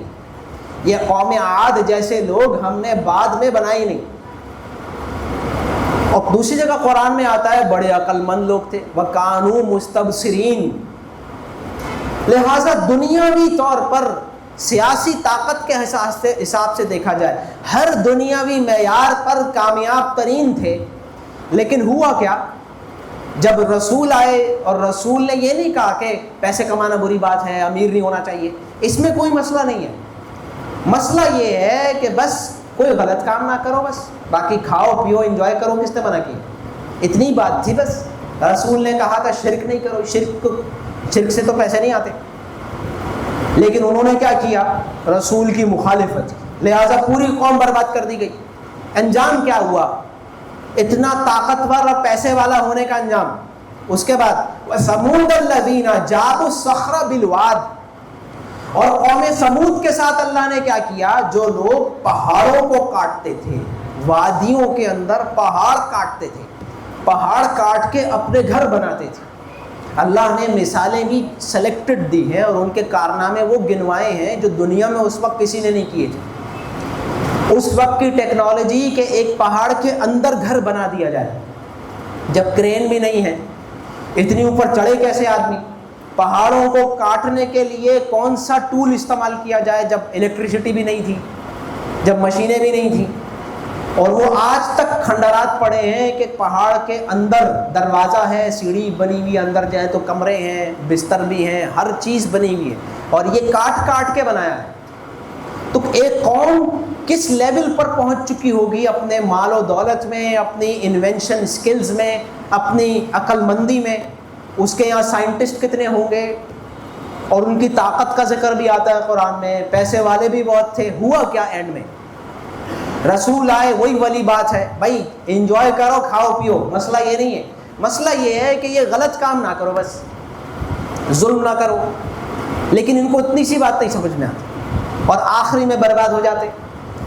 یہ قوم عاد جیسے لوگ ہم نے بعد میں بنائی نہیں. اور دوسری جگہ قرآن میں آتا ہے بڑے عقل مند لوگ تھے، وَكَانُوا مُسْتَبْصِرِينَ. لہٰذا دنیاوی طور پر سیاسی طاقت کے حساب سے دیکھا جائے ہر دنیاوی معیار پر کامیاب ترین تھے. لیکن ہوا کیا جب رسول آئے اور رسول نے یہ نہیں کہا کہ پیسے کمانا بری بات ہے، امیر نہیں ہونا چاہیے، اس میں کوئی مسئلہ نہیں ہے. مسئلہ یہ ہے کہ بس کوئی غلط کام نہ کرو، بس باقی کھاؤ پیو انجوائے کرو. کس نے منع کی؟ اتنی بات تھی بس. رسول نے کہا تھا شرک نہیں کرو، شرک سے تو پیسے نہیں آتے. لیکن انہوں نے کیا کیا؟ رسول کی مخالفت، لہٰذا پوری قوم برباد کر دی گئی. انجام کیا ہوا؟ اتنا طاقتور اور پیسے والا ہونے کا انجام. اس کے بعد وَثَمُودَ الَّذِينَ جَابُوا الصَّخْرَ بِالْوَادِ، اور قوم سمود کے ساتھ اللہ نے کیا کیا؟ جو لوگ پہاڑوں کو کاٹتے تھے، وادیوں کے اندر پہاڑ کاٹتے تھے، پہاڑ کاٹ کے اپنے گھر بناتے تھے. اللہ نے مثالیں بھی سلیکٹڈ دی ہیں اور ان کے کارنامے وہ گنوائے ہیں جو دنیا میں اس وقت کسی نے نہیں کیے تھے. اس وقت کی ٹیکنالوجی کہ ایک پہاڑ کے اندر گھر بنا دیا جائے، جب کرین بھی نہیں ہے، اتنی اوپر چڑھے کیسے آدمی؟ پہاڑوں کو کاٹنے کے لیے کون سا ٹول استعمال کیا جائے جب الیکٹریسٹی بھی نہیں تھی، جب مشینیں بھی نہیں تھیں. اور وہ آج تک کھنڈرات پڑے ہیں کہ پہاڑ کے اندر دروازہ ہے، سیڑھی بنی ہوئی، اندر جائے تو کمرے ہیں، بستر بھی ہیں، ہر چیز بنی ہوئی ہے، اور یہ کاٹ کاٹ کے بنایا ہے. تو ایک قوم کس لیول پر پہنچ چکی ہوگی اپنے مال و دولت میں، اپنی انوینشن سکلز میں، اپنی عقل مندی میں. اس کے یہاں سائنٹسٹ کتنے ہوں گے، اور ان کی طاقت کا ذکر بھی آتا ہے قرآن میں. پیسے والے بھی بہت تھے. ہوا کیا اینڈ میں؟ رسول آئے، وہی والی بات ہے بھائی انجوائے کرو کھاؤ پیو. مسئلہ یہ نہیں ہے، مسئلہ یہ ہے کہ یہ غلط کام نہ کرو، بس ظلم نہ کرو. لیکن ان کو اتنی سی بات نہیں سمجھ میں آتی اور آخری میں برباد ہو جاتے.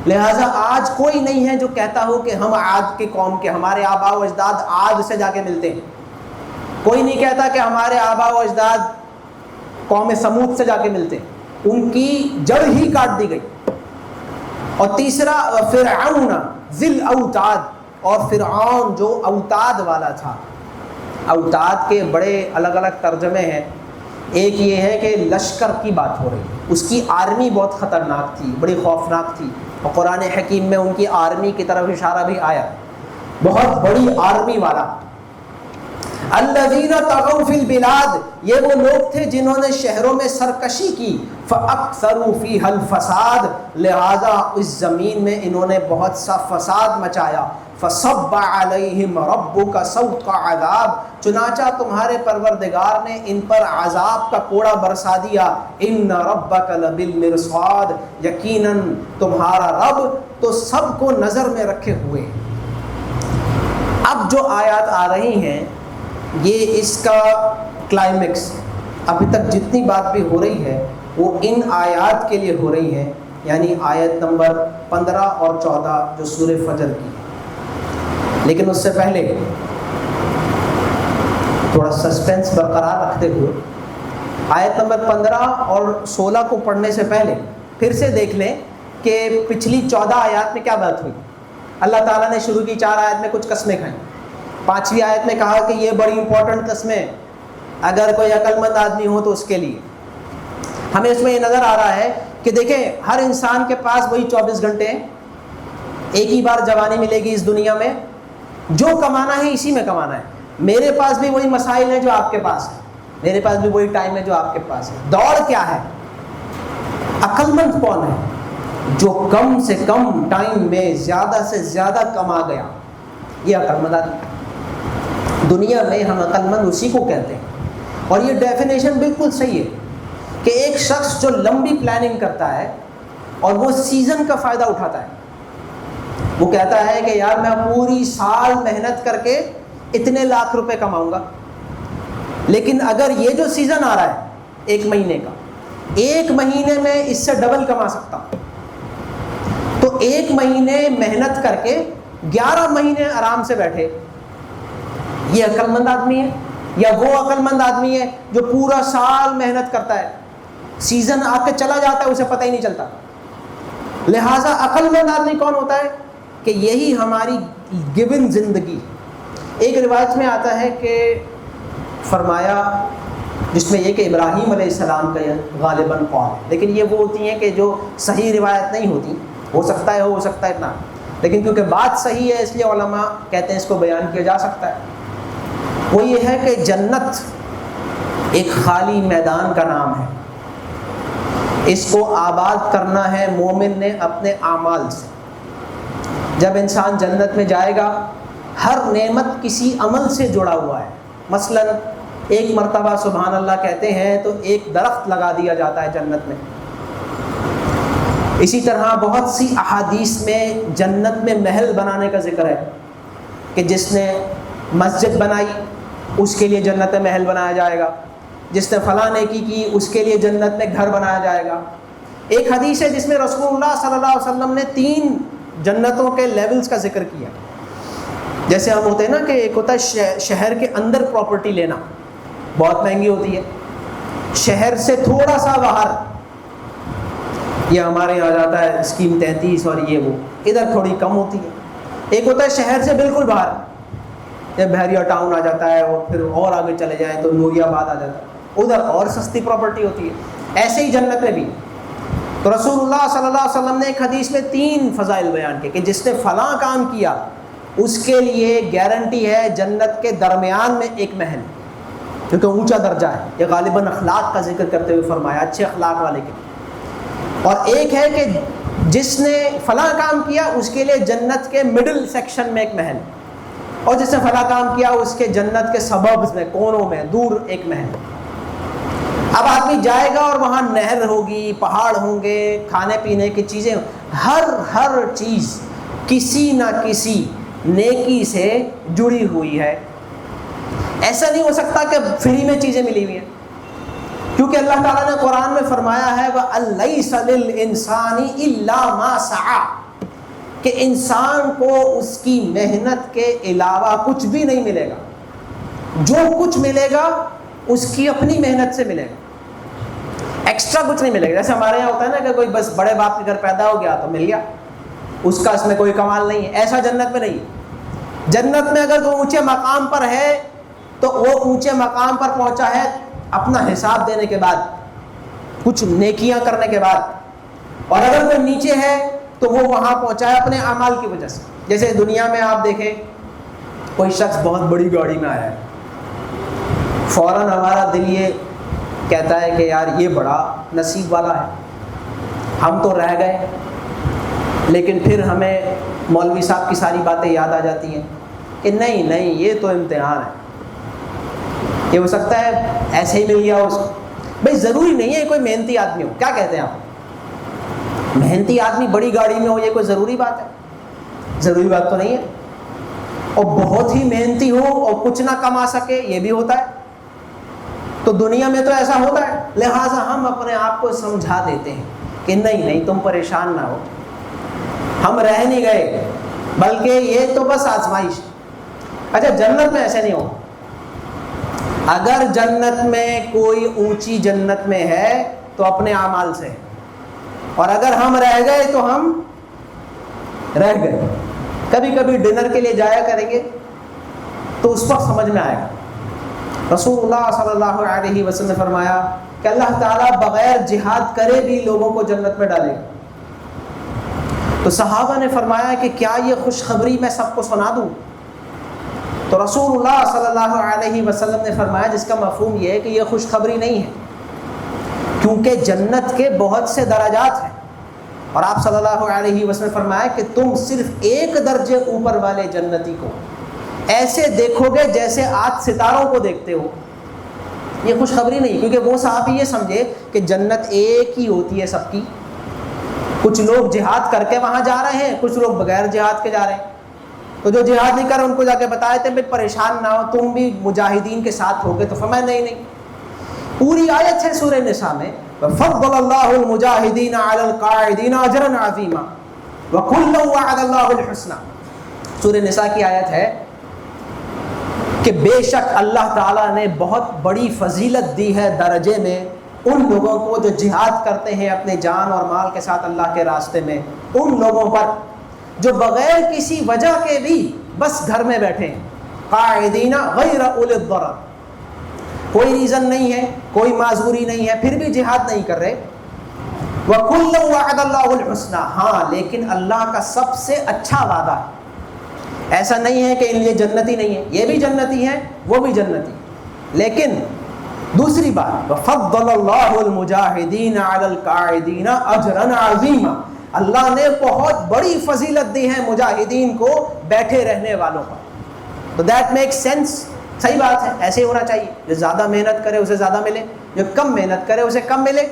لہٰذا آج کوئی نہیں ہے جو کہتا ہو کہ ہم عاد کی قوم کے، ہمارے آباء و اجداد عاد سے جا کے ملتے ہیں. کوئی نہیں کہتا کہ ہمارے آباء و اجداد قوم سمود سے جا کے ملتے ہیں. ان کی جڑ ہی کاٹ دی گئی. اور تیسرا فرعون ذی الاوتاد، اور فرعون جو اوتاد والا تھا. اوتاد کے بڑے الگ الگ ترجمے ہیں. ایک یہ ہے کہ لشکر کی بات ہو رہی ہے، اس کی آرمی بہت خطرناک تھی، بڑی خوفناک تھی، اور قرآن حکیم میں ان کی آرمی کی طرف اشارہ بھی آیا، بہت بڑی آرمی والا. الذین طغوا فی البلاد، یہ وہ لوگ تھے جنہوں نے شہروں میں سرکشی کی. فاکثروا فیہا الفساد، لہذا اس زمین میں انہوں نے بہت سا فساد مچایا. فصب علیہم ربک سوط عذاب، چنانچہ تمہارے پروردگار نے ان پر عذاب کا کوڑا برسا دیا. ان ربک لبالمرصاد، یقیناً تمہارا رب تو سب کو نظر میں رکھے ہوئے. اب جو آیات آ رہی ہیں یہ اس کا کلائمیکس. ابھی تک جتنی بات بھی ہو رہی ہے وہ ان آیات کے لیے ہو رہی ہے، یعنی آیت نمبر 15 اور 14 جو سورہ فجر کی. لیکن اس سے پہلے تھوڑا سسپینس برقرار رکھتے ہوئے آیت نمبر 15 اور 16 کو پڑھنے سے پہلے پھر سے دیکھ لیں کہ پچھلی 14 آیات میں کیا بات ہوئی. اللہ تعالیٰ نے شروع کی 4 آیت میں کچھ قسمیں کھائیں. 5ویں آیت میں کہا کہ یہ بڑی امپورٹنٹ قسمیں، اگر کوئی عقل مند آدمی ہو تو اس کے لیے. ہمیں اس میں یہ نظر آ رہا ہے کہ دیکھیں ہر انسان کے پاس وہی 24 گھنٹے ہیں. ایک ہی بار جوانی ملے گی اس دنیا میں، جو کمانا ہے اسی میں کمانا ہے. میرے پاس بھی وہی مسائل ہیں جو آپ کے پاس ہیں، میرے پاس بھی وہی ٹائم ہے جو آپ کے پاس ہے. دوڑ کیا ہے؟ عقل مند کون ہے؟ جو کم سے کم ٹائم میں زیادہ سے زیادہ کما گیا، یہ عقل مند آدمی. دنیا میں ہم عقل مند اسی کو کہتے ہیں. اور یہ ڈیفینیشن بالکل صحیح ہے کہ ایک شخص جو لمبی پلاننگ کرتا ہے اور وہ سیزن کا فائدہ اٹھاتا ہے. وہ کہتا ہے کہ یار میں پوری سال محنت کر کے اتنے لاکھ روپے کماؤں گا، لیکن اگر یہ جو سیزن آ رہا ہے 1 مہینے کا، 1 مہینے میں اس سے ڈبل کما سکتا ہوں، تو 1 مہینے محنت کر کے 11 مہینے آرام سے بیٹھے. یہ عقل مند آدمی ہے؟ یا وہ عقل مند آدمی ہے جو پورا سال محنت کرتا ہے، سیزن آ کے چلا جاتا ہے اسے پتہ ہی نہیں چلتا. لہٰذا عقل مند آدمی کون ہوتا ہے؟ کہ یہی ہماری گیون زندگی. ایک روایت میں آتا ہے کہ فرمایا، جس میں یہ کہ ابراہیم علیہ السلام کا غالباً قول ہے، لیکن یہ وہ ہوتی ہیں کہ جو صحیح روایت نہیں ہوتی، ہو سکتا ہے اتنا، لیکن کیونکہ بات صحیح ہے اس لیے علماء کہتے ہیں اس کو بیان کیا جا سکتا ہے. وہ یہ ہے کہ جنت ایک خالی میدان کا نام ہے، اس کو آباد کرنا ہے مومن نے اپنے اعمال سے۔ جب انسان جنت میں جائے گا، ہر نعمت کسی عمل سے جڑا ہوا ہے۔ مثلا ایک مرتبہ سبحان اللہ کہتے ہیں تو ایک درخت لگا دیا جاتا ہے جنت میں۔ اسی طرح بہت سی احادیث میں جنت میں محل بنانے کا ذکر ہے کہ جس نے مسجد بنائی اس کے لیے جنت میں محل بنایا جائے گا، جس نے فلاں نیکی کی اس کے لیے جنت میں گھر بنایا جائے گا۔ ایک حدیث ہے جس میں رسول اللہ صلی اللہ علیہ وسلم نے 3 جنتوں کے لیولز کا ذکر کیا۔ جیسے ہم ہوتے ہیں نا کہ ایک ہوتا ہے شہر کے اندر پراپرٹی لینا، بہت مہنگی ہوتی ہے، شہر سے تھوڑا سا باہر، یہ ہمارے یہاں جاتا ہے اسکیم 33 اور یہ وہ، ادھر تھوڑی کم ہوتی ہے۔ ایک ہوتا ہے شہر سے بالکل باہر، جب بحریہ ٹاؤن آ جاتا ہے اور پھر اور آگے چلے جائیں تو نوری آباد آ جاتا ہے، ادھر اور سستی پراپرٹی ہوتی ہے۔ ایسے ہی جنت میں بھی تو رسول اللہ صلی اللہ علیہ وسلم نے ایک حدیث میں 3 فضائل بیان کیے کہ جس نے فلاں کام کیا اس کے لیے گارنٹی ہے جنت کے درمیان میں ایک محل، کیونکہ اونچا درجہ ہے۔ یہ غالباً اخلاق کا ذکر کرتے ہوئے فرمایا، اچھے اخلاق والے کے۔ اور ایک ہے کہ جس نے فلاں کام کیا اس کے لیے جنت کے مڈل سیکشن میں ایک محل، اور جس نے فلاں کام کیا اس کے جنت کے سببز میں، کونوں میں دور ایک محل۔ اب آدمی جائے گا اور وہاں نہر ہوگی، پہاڑ ہوں گے، کھانے پینے کی چیزیں، ہر چیز کسی نہ کسی نیکی سے جڑی ہوئی ہے۔ ایسا نہیں ہو سکتا کہ فری میں چیزیں ملی ہوئی ہیں، کیونکہ اللہ تعالیٰ نے قرآن میں فرمایا ہے وَأَلَّيْسَ لِلْإِنسَانِ إِلَّا مَا سَعَى، کہ انسان کو اس کی محنت کے علاوہ کچھ بھی نہیں ملے گا، جو کچھ ملے گا اس کی اپنی محنت سے ملے گا، ایکسٹرا کچھ نہیں ملے گا۔ جیسے ہمارے یہاں ہوتا ہے نا کہ کوئی بس بڑے باپ کے گھر پیدا ہو گیا تو مل گیا، اس کا اس میں کوئی کمال نہیں ہے، ایسا جنت میں نہیں ہے۔ جنت میں اگر کوئی اونچے مقام پر ہے تو وہ اونچے مقام پر پہنچا ہے اپنا حساب دینے کے بعد، کچھ نیکیاں کرنے کے بعد، اور اگر کوئی نیچے ہے تو وہ وہاں پہنچا ہے اپنے اعمال کی وجہ سے۔ جیسے دنیا میں آپ دیکھیں کوئی شخص بہت بڑی گاڑی میں آیا ہے، فوراً ہمارا دل یہ کہتا ہے کہ یار یہ بڑا نصیب والا ہے، ہم تو رہ گئے۔ لیکن پھر ہمیں مولوی صاحب کی ساری باتیں یاد آ جاتی ہیں کہ نہیں یہ تو امتحان ہے، یہ ہو سکتا ہے ایسے ہی مل گیا اس کو۔ بھائی ضروری نہیں ہے کوئی محنتی آدمی ہو، کیا کہتے ہیں آپ؟ محنتی آدمی بڑی گاڑی میں ہو یہ کوئی ضروری بات ہے؟ ضروری بات تو نہیں ہے۔ اور بہت ہی محنتی ہو اور کچھ نہ کما سکے یہ بھی ہوتا ہے، تو دنیا میں تو ایسا ہوتا ہے۔ لہٰذا ہم اپنے آپ کو سمجھا دیتے ہیں کہ نہیں تم پریشان نہ ہو، ہم رہ نہیں گئے بلکہ یہ تو بس آزمائش۔ اچھا جنت میں ایسے نہیں ہوگا، اگر جنت میں کوئی اونچی جنت میں ہے تو اپنے اعمال سے، اور اگر ہم رہ گئے تو ہم رہ گئے۔ کبھی کبھی ڈنر کے لیے جایا کریں گے تو اس وقت سمجھ میں آئے گا۔ رسول اللہ صلی اللہ علیہ وسلم نے فرمایا کہ اللہ تعالیٰ بغیر جہاد کرے بھی لوگوں کو جنت میں ڈالے گا۔ تو صحابہ نے فرمایا کہ کیا یہ خوشخبری میں سب کو سنا دوں؟ تو رسول اللہ صلی اللہ علیہ وسلم نے فرمایا جس کا مفہوم یہ ہے کہ یہ خوشخبری نہیں ہے، کیونکہ جنت کے بہت سے درجات ہیں، اور آپ صلی اللہ علیہ وسلم نے فرمایا کہ تم صرف ایک درجے اوپر والے جنتی کو ایسے دیکھو گے جیسے آج ستاروں کو دیکھتے ہو۔ یہ خوشخبری نہیں، کیونکہ وہ صحابی یہ سمجھے کہ جنت ایک ہی ہوتی ہے سب کی، کچھ لوگ جہاد کر کے وہاں جا رہے ہیں، کچھ لوگ بغیر جہاد کے جا رہے ہیں۔ تو جو جہاد نہیں کر رہے ان کو جا کے بتائے تھے بھائی پریشان نہ ہو، تم بھی مجاہدین کے ساتھ ہوگے، تو فرمایا نہیں۔ پوری آیت ہے سورہ نساء میں فضل اللہ المجاہدین علی القاعدین اجرا عظیما وکلا وعد اللہ الحسنى۔ سورہ نساء کی آیت ہے کہ بے شک اللہ تعالیٰ نے بہت بڑی فضیلت دی ہے درجے میں ان لوگوں کو جو جہاد کرتے ہیں اپنے جان اور مال کے ساتھ اللہ کے راستے میں، ان لوگوں پر جو بغیر کسی وجہ کے بھی بس گھر میں بیٹھے ہیں، قاعدین غیر اولی الضرر، کوئی ریزن نہیں ہے، کوئی معذوری نہیں ہے، پھر بھی جہاد نہیں کر رہے۔ وَكُلًّا وَعَدَ اللَّهُ الْحُسْنَى، ہاں لیکن اللہ کا سب سے اچھا وعدہ ہے، ایسا نہیں ہے کہ یہ جنتی نہیں ہے، یہ بھی جنتی ہیں، وہ بھی جنتی، لیکن دوسری بات وَفَضَّلَ اللَّهُ الْمُجَاهِدِينَ عَلَى الْقَاعِدِينَ أَجْرًا عَظِيمًا، اللہ نے بہت بڑی فضیلت دی ہے مجاہدین کو بیٹھے رہنے والوں پر. تو دیٹ میک سینس، صحیح بات ہے، ایسے ہی ہونا چاہیے. جو زیادہ محنت کرے اسے زیادہ ملے، جو کم محنت کرے اسے کم ملے،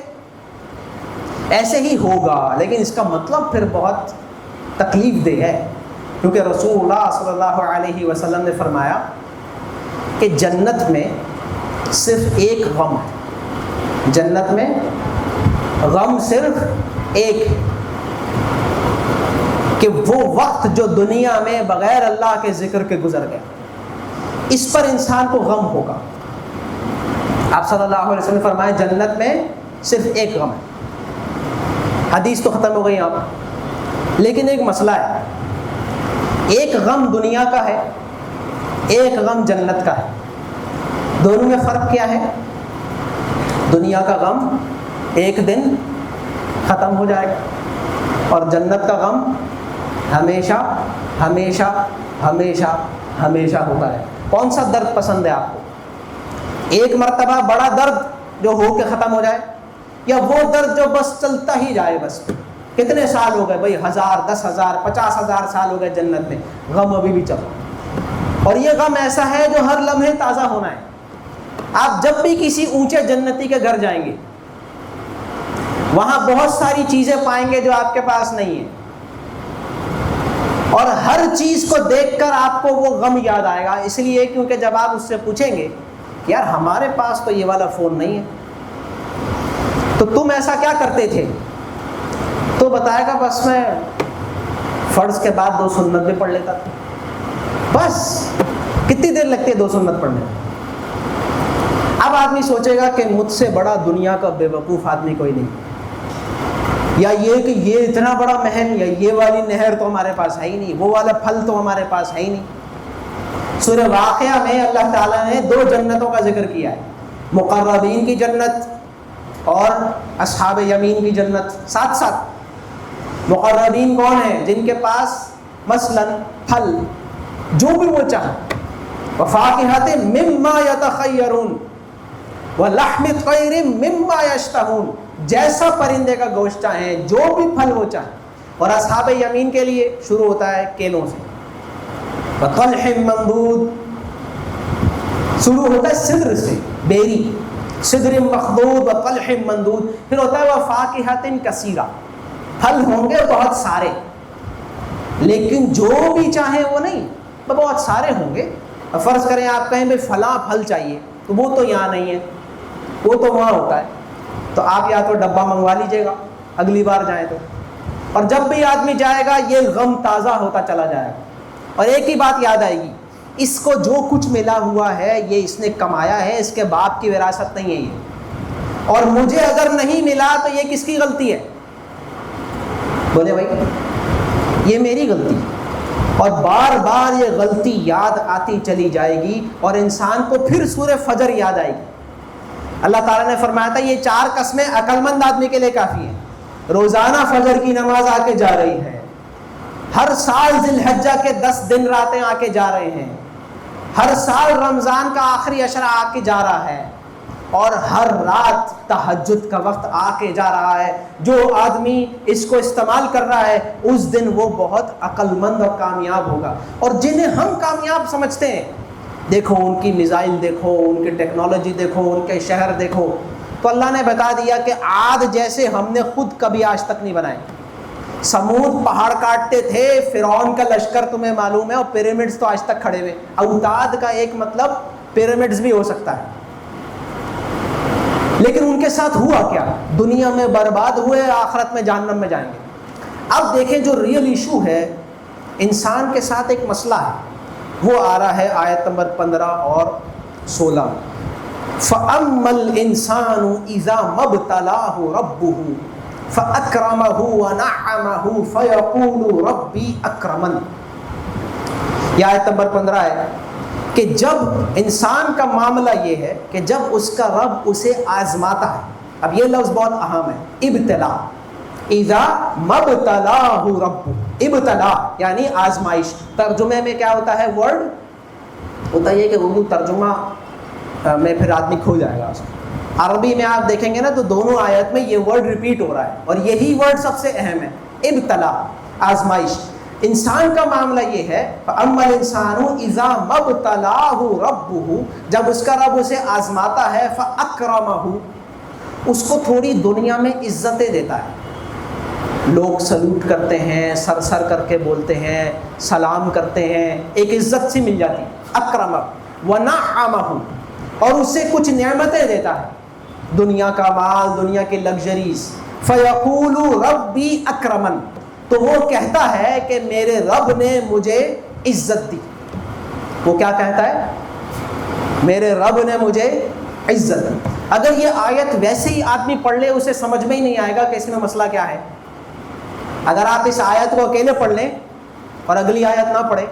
ایسے ہی ہوگا. لیکن اس کا مطلب پھر بہت تکلیف دہ ہے، کیونکہ رسول اللہ صلی اللہ علیہ وسلم نے فرمایا کہ جنت میں صرف ایک غم ہے، جنت میں غم صرف ایک، کہ وہ وقت جو دنیا میں بغیر اللہ کے ذکر کے گزر گیا، اس پر انسان کو غم ہوگا. آپ صلی اللہ علیہ وسلم نے فرمایا جنت میں صرف ایک غم ہے. حدیث تو ختم ہو گئی یہاں پر، لیکن ایک مسئلہ ہے. ایک غم دنیا کا ہے، ایک غم جنت کا ہے. دونوں میں فرق کیا ہے؟ دنیا کا غم ایک دن ختم ہو جائے گا، اور جنت کا غم ہمیشہ ہمیشہ ہمیشہ ہمیشہ ہوتا ہے. کون سا درد پسند ہے آپ کو؟ ایک مرتبہ بڑا درد جو ہو کے ختم ہو جائے، یا وہ درد جو بس چلتا ہی جائے؟ بس کتنے سال ہو گئے بھائی، 1000 10,000 50,000 سال ہو گئے جنت میں، غم ابھی بھی چل رہا ہے. اور یہ غم ایسا ہے جو ہر لمحے تازہ ہونا ہے. آپ جب بھی کسی اونچے جنتی کے گھر جائیں گے، وہاں بہت ساری چیزیں پائیں گے جو آپ کے پاس نہیں ہیں، اور ہر چیز کو دیکھ کر آپ کو وہ غم یاد آئے گا. اس لیے کیونکہ جب آپ اس سے پوچھیں گے کہ یار ہمارے پاس تو یہ والا فون نہیں ہے، تو تم ایسا کیا کرتے تھے، تو بتائے گا بس میں فرض کے بعد 2 سنت بھی پڑھ لیتا تھا. بس کتنی دیر لگتی ہے 2 سنت پڑھنے میں؟ اب آدمی سوچے گا کہ مجھ سے بڑا دنیا کا بے وقوف آدمی کوئی نہیں، یا یہ کہ یہ اتنا بڑا محل، یا یہ والی نہر تو ہمارے پاس ہے ہی نہیں، وہ والا پھل تو ہمارے پاس ہے ہی نہیں. سورہ واقعہ میں اللہ تعالیٰ نے 2 جنتوں کا ذکر کیا ہے، مقربین کی جنت اور اصحاب یمین کی جنت ساتھ ساتھ. مقربین کون ہیں؟ جن کے پاس مثلاً پھل جو بھی وہ چاہیں، وفاکہۃ مما یتخیرون ولحم طیر مما یشتہون، جیسا پرندے کا گوشت چاہیں، جو بھی پھل وہ چاہیں. اور اصحاب یمین کے لیے شروع ہوتا ہے کیلوں سے، وطلح منضود، شروع ہوتا ہے سدر سے، بیری، سدر مخضود وطلح منضود. پھر ہوتا ہے وفاکہۃ کثیرہ، پھل ہوں گے بہت سارے، لیکن جو بھی چاہیں وہ نہیں، بہت سارے ہوں گے. فرض کریں آپ کہیں بھائی فلاں پھل چاہیے، تو وہ تو یہاں نہیں ہے، وہ تو وہاں ہوتا ہے، تو آپ یا تو ڈبہ منگوا لیجئے گا اگلی بار جائیں تو. اور جب بھی آدمی جائے گا یہ غم تازہ ہوتا چلا جائے گا. اور ایک ہی بات یاد آئے گی، اس کو جو کچھ ملا ہوا ہے یہ اس نے کمایا ہے، اس کے باپ کی وراثت نہیں ہے یہ، اور مجھے اگر نہیں ملا تو یہ کس کی غلطی ہے؟ بولے بھائی یہ میری غلطی. اور بار بار یہ غلطی یاد آتی چلی جائے گی، اور انسان کو پھر سورہ فجر یاد آئے گی. اللہ تعالیٰ نے فرمایا تھا یہ 4 قسمیں عقل مند آدمی کے لیے کافی ہیں. روزانہ فجر کی نماز آ کے جا رہی ہے، ہر سال ذی الحجہ کے 10 دن راتیں آ کے جا رہے ہیں، ہر سال رمضان کا آخری عشرہ آ کے جا رہا ہے، اور ہر رات تہجد کا وقت آ کے جا رہا ہے. جو آدمی اس کو استعمال کر رہا ہے اس دن وہ بہت عقل مند اور کامیاب ہوگا. اور جنہیں ہم کامیاب سمجھتے ہیں، دیکھو ان کی میزائل دیکھو، ان کی ٹیکنالوجی دیکھو، ان کے شہر دیکھو، تو اللہ نے بتا دیا کہ عاد جیسے ہم نے خود کبھی آج تک نہیں بنائے. سمود پہاڑ کاٹتے تھے، فرعون کا لشکر تمہیں معلوم ہے، اور پیرامڈز تو آج تک کھڑے ہوئے. اوتاد کا ایک مطلب پیرامڈز بھی ہو سکتا ہے، لیکن ان کے ساتھ ہوا کیا؟ دنیا میں برباد ہوئے، آخرت میں جہنم میں جائیں گے. اب دیکھیں جو ریئل ایشو ہے انسان کے ساتھ، ایک مسئلہ ہے، وہ آ رہا ہے آیت نمبر 15 اور 16. فَأَمَّا الْإِنسَانُ إِذَا مَبْتَلَاهُ رَبُّهُ فَأَكْرَمَهُ وَنَعَّمَهُ فَيَقُولُ رَبِّي أَكْرَمَنِ. یہ آیت نمبر 15 ہے کہ جب انسان کا معاملہ یہ ہے کہ جب اس کا رب اسے آزماتا ہے. اب یہ لفظ بہت اہم ہے، ابتلا. اذا مبتلاہ رب، ابتلا یعنی آزمائش. ترجمے میں کیا ہوتا ہے ورڈ ہوتا ہے کہ اردو ترجمہ میں پھر آدمی کھو جائے گا. عربی میں آپ دیکھیں گے نا تو دونوں آیت میں یہ ورڈ ریپیٹ ہو رہا ہے اور یہی ورڈ سب سے اہم ہے. ابتلا آزمائش. انسان کا معاملہ یہ ہے فَأَمَّا الْإِنسَانُ إِذَا مَبْتَلَاهُ رَبُّهُ، جب اس کا رب اسے آزماتا ہے فَأَكْرَمَهُ، اس کو تھوڑی دنیا میں عزتیں دیتا ہے. لوگ سلوٹ کرتے ہیں، سر سر کر کے بولتے ہیں، سلام کرتے ہیں، ایک عزت سی مل جاتی. اکرمہ وَنَعَمَهُ، اور اسے کچھ نعمتیں دیتا ہے، دنیا کا مال، دنیا کی لگژریز. فَيَقُولُ رَبِّي أَكْرَمَنِ، تو وہ کہتا ہے کہ میرے رب نے مجھے عزت دی. وہ کیا کہتا ہے؟ میرے رب نے مجھے عزت دی. اگر یہ آیت ویسے ہی آدمی پڑھ لے اسے سمجھ میں ہی نہیں آئے گا کہ اس میں مسئلہ کیا ہے. اگر آپ اس آیت کو اکیلے پڑھ لیں اور اگلی آیت نہ پڑھیں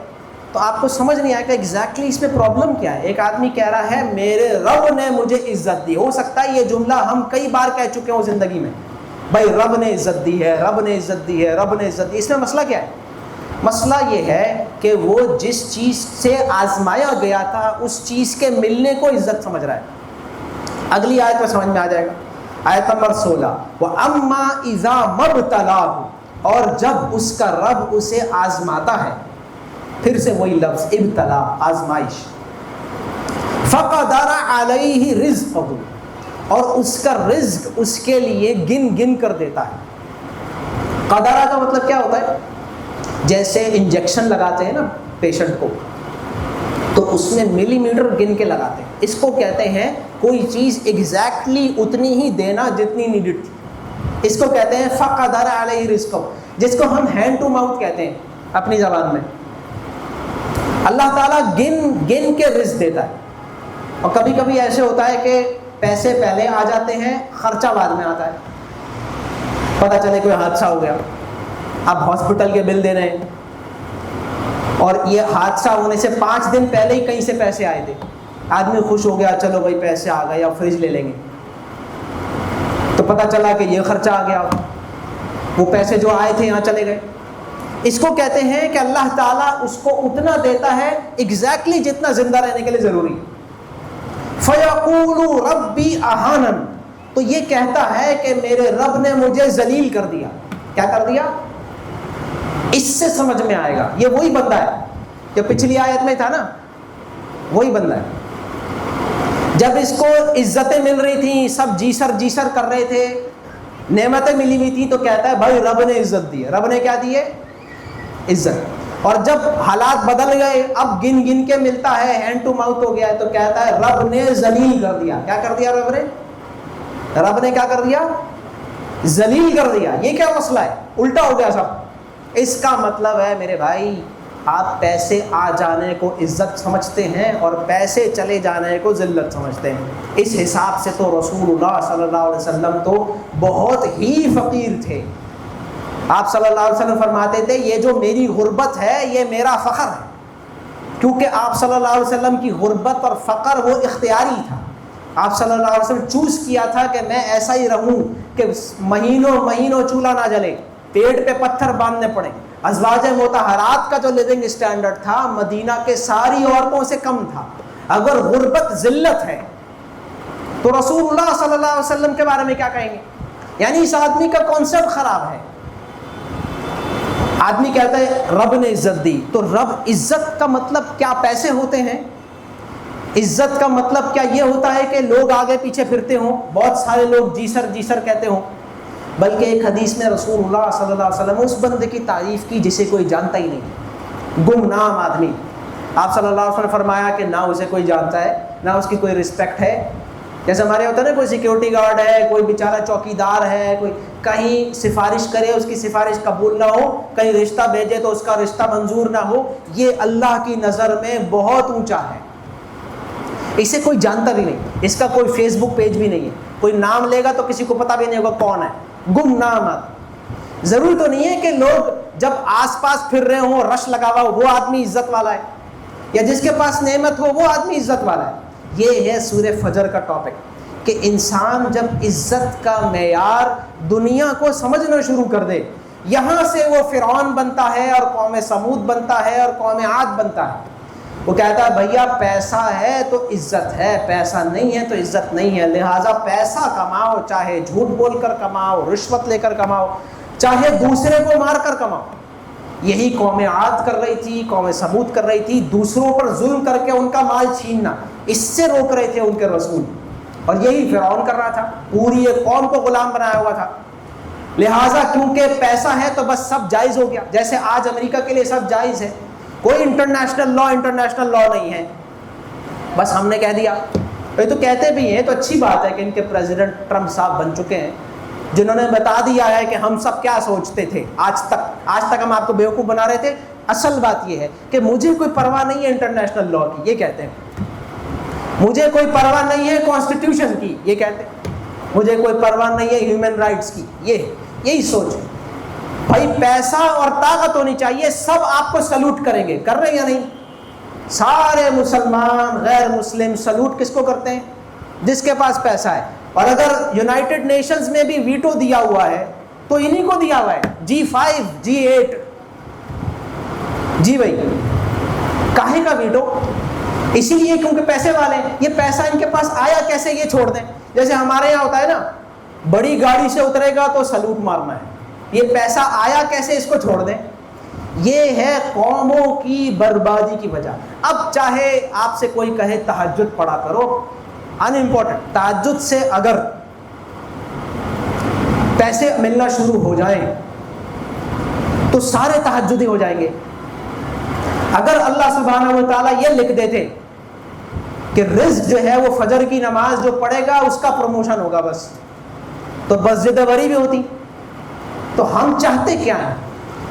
تو آپ کو سمجھ نہیں آئے گا ایگزیکٹلی اس میں پرابلم کیا ہے. ایک آدمی کہہ رہا ہے میرے رب نے مجھے عزت دی. ہو سکتا ہے یہ جملہ ہم کئی بار کہہ چکے ہوں زندگی میں، بھائی رب نے عزت دی ہے، رب نے عزت دی ہے، رب نے عزت دی. اس میں مسئلہ کیا ہے؟ مسئلہ یہ ہے کہ وہ جس چیز سے آزمایا گیا تھا اس چیز کے ملنے کو عزت سمجھ رہا ہے. اگلی آیت میں سمجھ میں آ جائے گا. آیت نمبر 16 وَأَمَّا إِذَا مَبْتَلَاهُ، اور جب اس کا رب اسے آزماتا ہے، پھر سے وہی لفظ ابتلا، آزمائش. فَقَدَرَ عَلَيْهِ رِزْقَهُ، اور اس کا رزق اس کے لیے گن گن کر دیتا ہے. قدرہ کا مطلب کیا ہوتا ہے؟ جیسے انجیکشن لگاتے ہیں نا پیشنٹ کو تو اس میں ملی میٹر گن کے لگاتے ہیں. اس کو کہتے ہیں کوئی چیز ایگزیکٹلی اتنی ہی دینا جتنی نیڈڈ تھی. اس کو کہتے ہیں فقدر علیہ رزقہ، جس کو ہم ہینڈ ٹو ماؤتھ کہتے ہیں اپنی زبان میں. اللہ تعالیٰ گن گن کے رزق دیتا ہے. اور کبھی کبھی ایسے ہوتا ہے کہ پیسے پہلے آ جاتے ہیں، خرچہ بعد میں آتا ہے. پتہ چلے کوئی حادثہ ہو گیا، اب ہاسپٹل کے بل دے رہے ہیں اور یہ حادثہ ہونے سے 5 دن پہلے ہی کہیں سے پیسے آئے تھے. آدمی خوش ہو گیا، چلو بھائی پیسے آ گئے، اب فریج لے لیں گے. تو پتہ چلا کہ یہ خرچہ آ گیا، وہ پیسے جو آئے تھے یہاں چلے گئے. اس کو کہتے ہیں کہ اللہ تعالیٰ اس کو اتنا دیتا ہے ایگزیکٹلی جتنا زندہ رہنے کے لیے ضروری. فَيَقُولُ رَبِّي أَهَانَنِ، تو یہ کہتا ہے کہ میرے رب نے مجھے ذلیل کر دیا. کیا کر دیا؟ اس سے سمجھ میں آئے گا یہ وہی بندہ ہے جو پچھلی آیت میں تھا نا، وہی بندہ ہے. جب اس کو عزتیں مل رہی تھیں، سب جی سر کر رہے تھے، نعمتیں ملی ہوئی تھیں، تو کہتا ہے بھائی رب نے عزت دی ہے. رب نے کیا دی ہے؟ عزت. اور جب حالات بدل گئے، اب گن گن کے ملتا ہے، ہینڈ ٹو ماؤتھ ہو گیا ہے، تو کہتا ہے رب نے ذلیل کر دیا. کیا کر دیا رب نے کیا کر دیا؟ ذلیل کر دیا. یہ کیا مسئلہ ہے؟ الٹا ہو گیا سب. اس کا مطلب ہے میرے بھائی آپ پیسے آ جانے کو عزت سمجھتے ہیں اور پیسے چلے جانے کو ذلت سمجھتے ہیں. اس حساب سے تو رسول اللہ صلی اللہ علیہ وسلم تو بہت ہی فقیر تھے. آپ صلی اللہ علیہ وسلم فرماتے تھے یہ جو میری غربت ہے یہ میرا فخر ہے، کیونکہ آپ صلی اللہ علیہ وسلم کی غربت اور فقر وہ اختیاری تھا. آپ صلی اللہ علیہ وسلم چوز کیا تھا کہ میں ایسا ہی رہوں کہ مہینوں چولہا نہ جلے، پیٹ پہ پتھر باندھنے پڑے. ازواج مطہرات کا جو لیونگ اسٹینڈرڈ تھا مدینہ کے ساری عورتوں سے کم تھا. اگر غربت ذلت ہے تو رسول اللہ صلی اللہ علیہ وسلم کے بارے میں کیا کہیں گے؟ یعنی اس آدمی کا کانسیپٹ خراب ہے. آدمی کہتا ہے رب نے عزت دی، تو رب عزت کا مطلب کیا پیسے ہوتے ہیں؟ عزت کا مطلب کیا یہ ہوتا ہے کہ لوگ آگے پیچھے پھرتے ہوں، بہت سارے لوگ جی سر کہتے ہوں؟ بلکہ ایک حدیث میں رسول اللہ صلی اللہ علیہ وسلم اس بندے کی تعریف کی جسے کوئی جانتا ہی نہیں، گمنام آدمی. آپ صلی اللہ علیہ وسلم نے فرمایا کہ نہ اسے کوئی جانتا ہے، نہ اس کی کوئی رسپیکٹ ہے. جیسے ہمارے ہوتا ہے نا کوئی سیکیورٹی گارڈ ہے، کوئی بیچارہ چوکیدار ہے، کوئی کہیں سفارش کرے اس کی سفارش قبول نہ ہو، کہیں رشتہ بھیجے تو اس کا رشتہ منظور نہ ہو. یہ اللہ کی نظر میں بہت اونچا ہے. اسے کوئی جانتا بھی نہیں، اس کا کوئی فیس بک پیج بھی نہیں ہے، کوئی نام لے گا تو کسی کو پتہ بھی نہیں ہوگا کون ہے. گمنام آدمی. ضروری تو نہیں ہے کہ لوگ جب آس پاس پھر رہے ہوں رش لگا ہوا ہو وہ آدمی عزت والا ہے، یا جس کے پاس نعمت ہو وہ آدمی عزت والا ہے. یہ ہے سورہ فجر کا ٹاپک. کہ انسان جب عزت کا معیار دنیا کو سمجھنا شروع کر دے، یہاں سے وہ فرعون بنتا ہے اور قوم سمود بنتا ہے اور قوم عاد بنتا ہے۔ وہ کہتا ہے بھیا پیسہ ہے تو عزت ہے، پیسہ نہیں ہے تو عزت نہیں ہے، لہٰذا پیسہ کماؤ، چاہے جھوٹ بول کر کماؤ، رشوت لے کر کماؤ، چاہے دوسرے کو مار کر کماؤ۔ یہی قوم عاد کر رہی تھی، قوم سمود کر رہی تھی، دوسروں پر ظلم کر کے ان کا مال چھیننا، اس سے روک رہے تھے ان کے رسول، اور یہی فرعون کر رہا تھا، پوری ایک قوم کو غلام بنایا ہوا تھا۔ لہٰذا کیونکہ پیسہ ہے تو بس سب جائز ہو گیا، جیسے آج امریکہ کے لیے سب جائز ہے، کوئی انٹرنیشنل لا نہیں ہے، بس ہم نے کہہ دیا۔ یہ تو کہتے بھی ہیں، تو اچھی بات ہے کہ ان کے پریزیڈنٹ ٹرمپ صاحب بن چکے ہیں، جنہوں نے بتا دیا ہے کہ ہم سب کیا سوچتے تھے آج تک ہم آپ کو بیوقوف بنا رہے تھے۔ اصل بات یہ ہے کہ مجھے کوئی پرواہ نہیں ہے انٹرنیشنل لا کی، یہ کہتے ہیں، مجھے کوئی پرواہ نہیں ہے کانسٹیٹیوشن کی، یہ کہتے ہیں، مجھے کوئی پرواہ نہیں ہے ہیومن رائٹس کی، یہی سوچ ہے۔ بھائی پیسہ اور طاقت ہونی چاہیے، سب آپ کو سلوٹ کریں گے، کر رہے ہیں یا نہیں؟ سارے مسلمان غیر مسلم سلوٹ کس کو کرتے ہیں؟ جس کے پاس پیسہ ہے۔ اور اگر یونائٹڈ نیشنز میں بھی ویٹو دیا ہوا ہے تو انہی کو دیا ہوا ہے، G5 G8، جی بھائی کاہے کا ویٹو؟ اسی لیے کیونکہ پیسے والے ہیں۔ یہ پیسہ ان کے پاس آیا کیسے، یہ چھوڑ دیں۔ جیسے ہمارے یہاں ہوتا ہے نا، بڑی گاڑی سے اترے گا تو سلوٹ مارنا ہے، یہ پیسہ آیا کیسے، اس کو چھوڑ دیں۔ یہ ہے قوموں کی بربادی کی وجہ۔ اب چاہے آپ سے کوئی کہے تہجد پڑھا کرو، ان امپورٹنٹ، تہجد سے اگر پیسے ملنا شروع ہو جائیں تو سارے تہجدی ہو جائیں گے۔ اگر اللہ سبحانہ و تعالیٰ یہ لکھ دیتے کہ رزق جو ہے وہ فجر کی نماز جو پڑھے گا اس کا پروموشن ہوگا، بس تو مسجد وری بھی ہوتی۔ تو ہم چاہتے کیا ہیں؟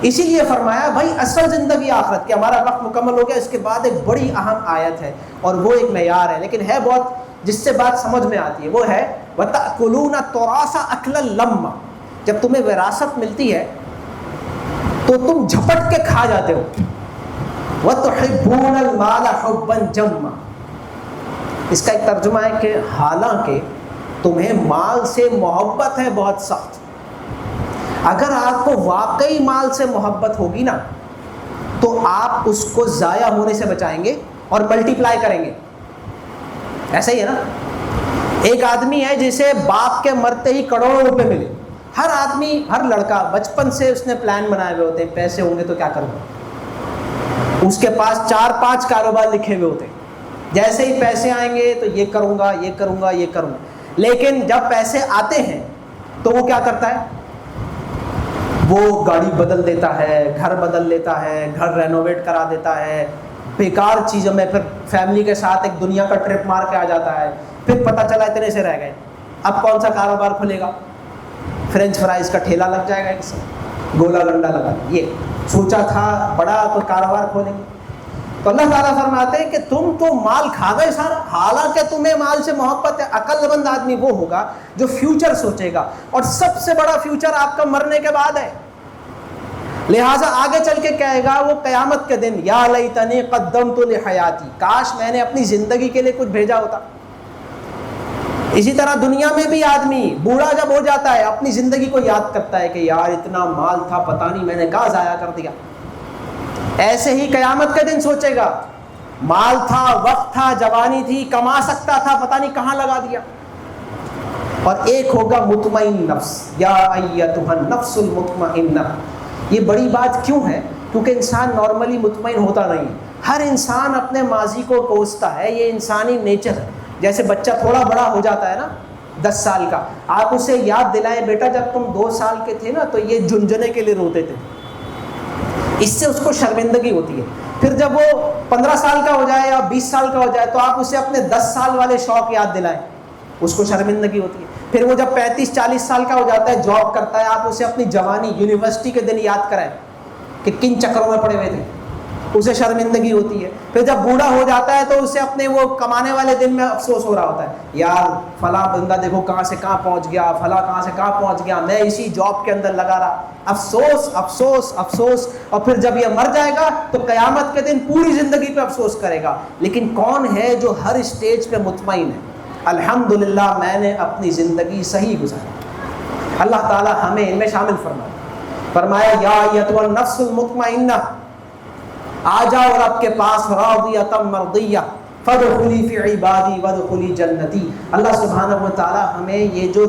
اسی لیے فرمایا بھائی اصل زندگی آخرت کی۔ ہمارا وقت مکمل ہو گیا، اس کے بعد ایک بڑی اہم آیت ہے اور وہ ایک معیار ہے، لیکن ہے بہت جس سے بات سمجھ میں آتی ہے، وہ ہے وَتَأْكُلُونَ التُّرَاثَ أَكْلًا لَمًّا۔ جب تمہیں وراثت ملتی ہے تو تم جھپٹ کے کھا جاتے ہو۔ وَتُحِبُّونَ الْمَالَ حُبًّا جَمًّا۔ اس کا ایک ترجمہ ہے کہ حالانکہ تمہیں مال سے محبت ہے بہت سخت۔ اگر آپ کو واقعی مال سے محبت ہوگی نا تو آپ اس کو ضائع ہونے سے بچائیں گے اور ملٹی پلائی کریں گے۔ ایسا ہی ہے نا، ایک آدمی ہے جسے باپ کے مرتے ہی کروڑوں روپے ملے۔ ہر آدمی، ہر لڑکا بچپن سے اس نے پلان بنائے ہوئے ہوتے ہیں، پیسے ہوں گے تو کیا کروں گا۔ اس کے پاس 4-5 کاروبار لکھے ہوئے ہوتے ہیں، جیسے ہی پیسے آئیں گے تو یہ کروں گا، یہ کروں گا، یہ کروں گا۔ لیکن جب پیسے آتے ہیں تو وہ کیا کرتا ہے؟ وہ گاڑی بدل دیتا ہے، گھر بدل لیتا ہے، گھر رینوویٹ کرا دیتا ہے، بیکار چیزوں میں، پھر فیملی کے ساتھ ایک دنیا کا ٹرپ مار کے آ جاتا ہے، پھر پتہ چلا اتنے سے رہ گئے۔ اب کون سا کاروبار کھلے گا؟ فرینچ فرائز کا ٹھیلا لگ جائے گا، ایک سے گولا گنڈا لگا، یہ سوچا تھا بڑا کوئی کاروبار کھولیں گے۔ تو اللہ تعالیٰ فرماتے ہیں کہ تم تو مال کھا گئے سارا، حالانکہ تمہیں مال سے محبت ہے۔ عقل مند آدمی وہ ہوگا جو فیوچر سوچے گا، اور سب سے بڑا فیوچر آپ کا مرنے کے بعد ہے۔ لہٰذا آگے چل کے کہے گا وہ قیامت کے دن، یا لیتنی قدمت لحیاتی، کاش میں نے اپنی زندگی کے لیے کچھ بھیجا ہوتا۔ اسی طرح دنیا میں بھی آدمی بوڑھا جب ہو جاتا ہے اپنی زندگی کو یاد کرتا ہے کہ یار اتنا مال تھا، پتہ نہیں میں نے کہاں ضائع کر دیا۔ ایسے ہی قیامت کے دن سوچے گا، مال تھا، وقت تھا، جوانی تھی، کما سکتا تھا، پتہ نہیں کہاں لگا دیا۔ اور ایک ہوگا مطمئن نفس، یا ایتھا النفس المطمئنہ۔ یہ بڑی بات کیوں ہے؟ کیونکہ انسان نارملی مطمئن ہوتا نہیں، ہر انسان اپنے ماضی کو کوستا ہے، یہ انسانی نیچر ہے۔ جیسے بچہ تھوڑا بڑا ہو جاتا ہے نا، 10 سال کا، آپ اسے یاد دلائیں بیٹا جب تم 2 سال کے تھے نا تو یہ جھنجھنے کے لیے روتے تھے، اس سے اس کو شرمندگی ہوتی ہے۔ پھر جب وہ 15 سال کا ہو جائے یا 20 سال کا ہو جائے تو آپ اسے اپنے 10 سال والے شوق یاد دلائیں، اس کو شرمندگی ہوتی ہے۔ پھر وہ جب 35-40 سال کا ہو جاتا ہے، جاب کرتا ہے، آپ اسے اپنی جوانی، یونیورسٹی کے دن یاد کرائیں کہ کن چکروں میں پڑے ہوئے تھے، اسے شرمندگی ہوتی ہے۔ پھر جب بوڑھا ہو جاتا ہے تو اسے اپنے وہ کمانے والے دن میں افسوس ہو رہا ہوتا ہے، یار فلاں بندہ دیکھو کہاں سے کہاں پہنچ گیا، فلاں کہاں سے کہاں پہنچ گیا، میں اسی جاب کے اندر لگا رہا، افسوس افسوس افسوس۔ اور پھر جب یہ مر جائے گا تو قیامت کے دن پوری زندگی پہ افسوس کرے گا۔ لیکن کون ہے جو ہر اسٹیج پہ مطمئن ہے؟ الحمدللہ میں نے اپنی زندگی صحیح گزاری. اللہ تعالیٰ ہمیں ان میں شامل فرمایا یا ایتها النفس المطمئنہ، آ جاؤ رب کے پاس راضیۃ مرضیہ فادخلی فی عبادی وادخلی جنتی. اللہ سبحانہ و تعالیٰ ہمیں یہ جو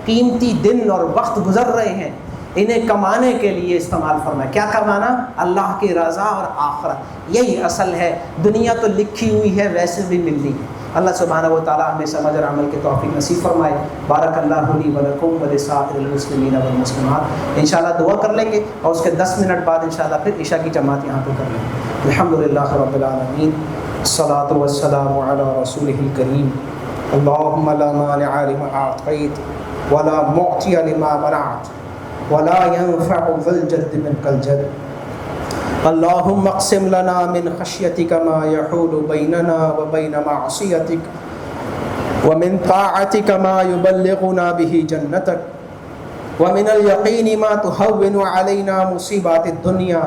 قیمتی دن اور وقت گزر رہے ہیں انہیں کمانے کے لیے استعمال فرمائے. کیا کمانا؟ اللہ کی رضا اور آخرت. یہی اصل ہے. دنیا تو لکھی ہوئی ہے، ویسے بھی ملنی ہے. اللہ سبحانہ و تعالیٰ ہمیں سمجھ اور عمل کے توفیق نصیب فرمائے. بارک اللہ لی و لکم ولسائر المسلمین والمسلمات. انشاءاللہ دعا کر لیں گے اور اس کے 10 منٹ بعد انشاءاللہ پھر عشاء کی جماعت یہاں پہ کر لیں گے. الحمدللہ رب العالمین، الصلاۃ والسلام علی رسولہ الکریم. اللہم لا مانع لما اعطیت ولا معطی لما منعت ولا ينفع ذا الجد منك الجد. اللهم اقسم لنا من خشيتك ما يحول بيننا وبين معصيتك ومن طاعتك ما يبلغنا به جنتك ومن اليقين ما تهون علينا مصيبات الدنيا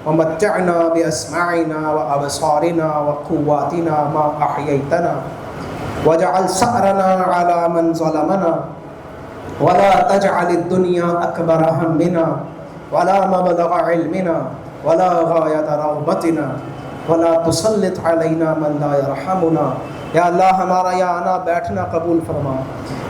ومتعنا بأسماعنا وأبصارنا وقواتنا ما أحييتنا واجعل ثأرنا على من ظلمنا ولا تجعل الدنيا أكبر همنا ولا مبلغ علمنا ولا غایت رغبتنا ولا تسلط علینا من لا یرحمنا. یا اللہ ہمارا یا آنا بیٹھنا قبول فرما.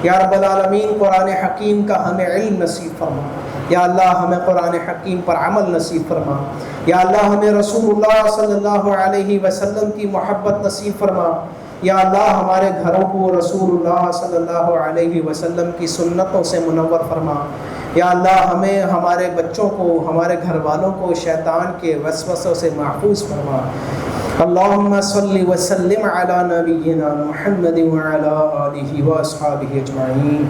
یا رب العالمین قرآن حکیم کا ہمیں علم نصیب فرما. یا اللہ ہمیں قرآن حکیم پر عمل نصیب فرما. یا اللہ ہمیں رسول اللہ صلی اللہ علیہ وسلم کی محبت نصیب فرما. یا اللہ ہمارے گھروں کو رسول اللہ صلی اللہ علیہ وسلم کی سنتوں سے منور فرما. یا اللہ ہمیں، ہمارے بچوں کو، ہمارے گھر والوں کو شیطان کے وسوسوں سے محفوظ فرما. اللہم صلی وسلم علی نبینا محمد وعلی آلہ واصحابہ اجمعین.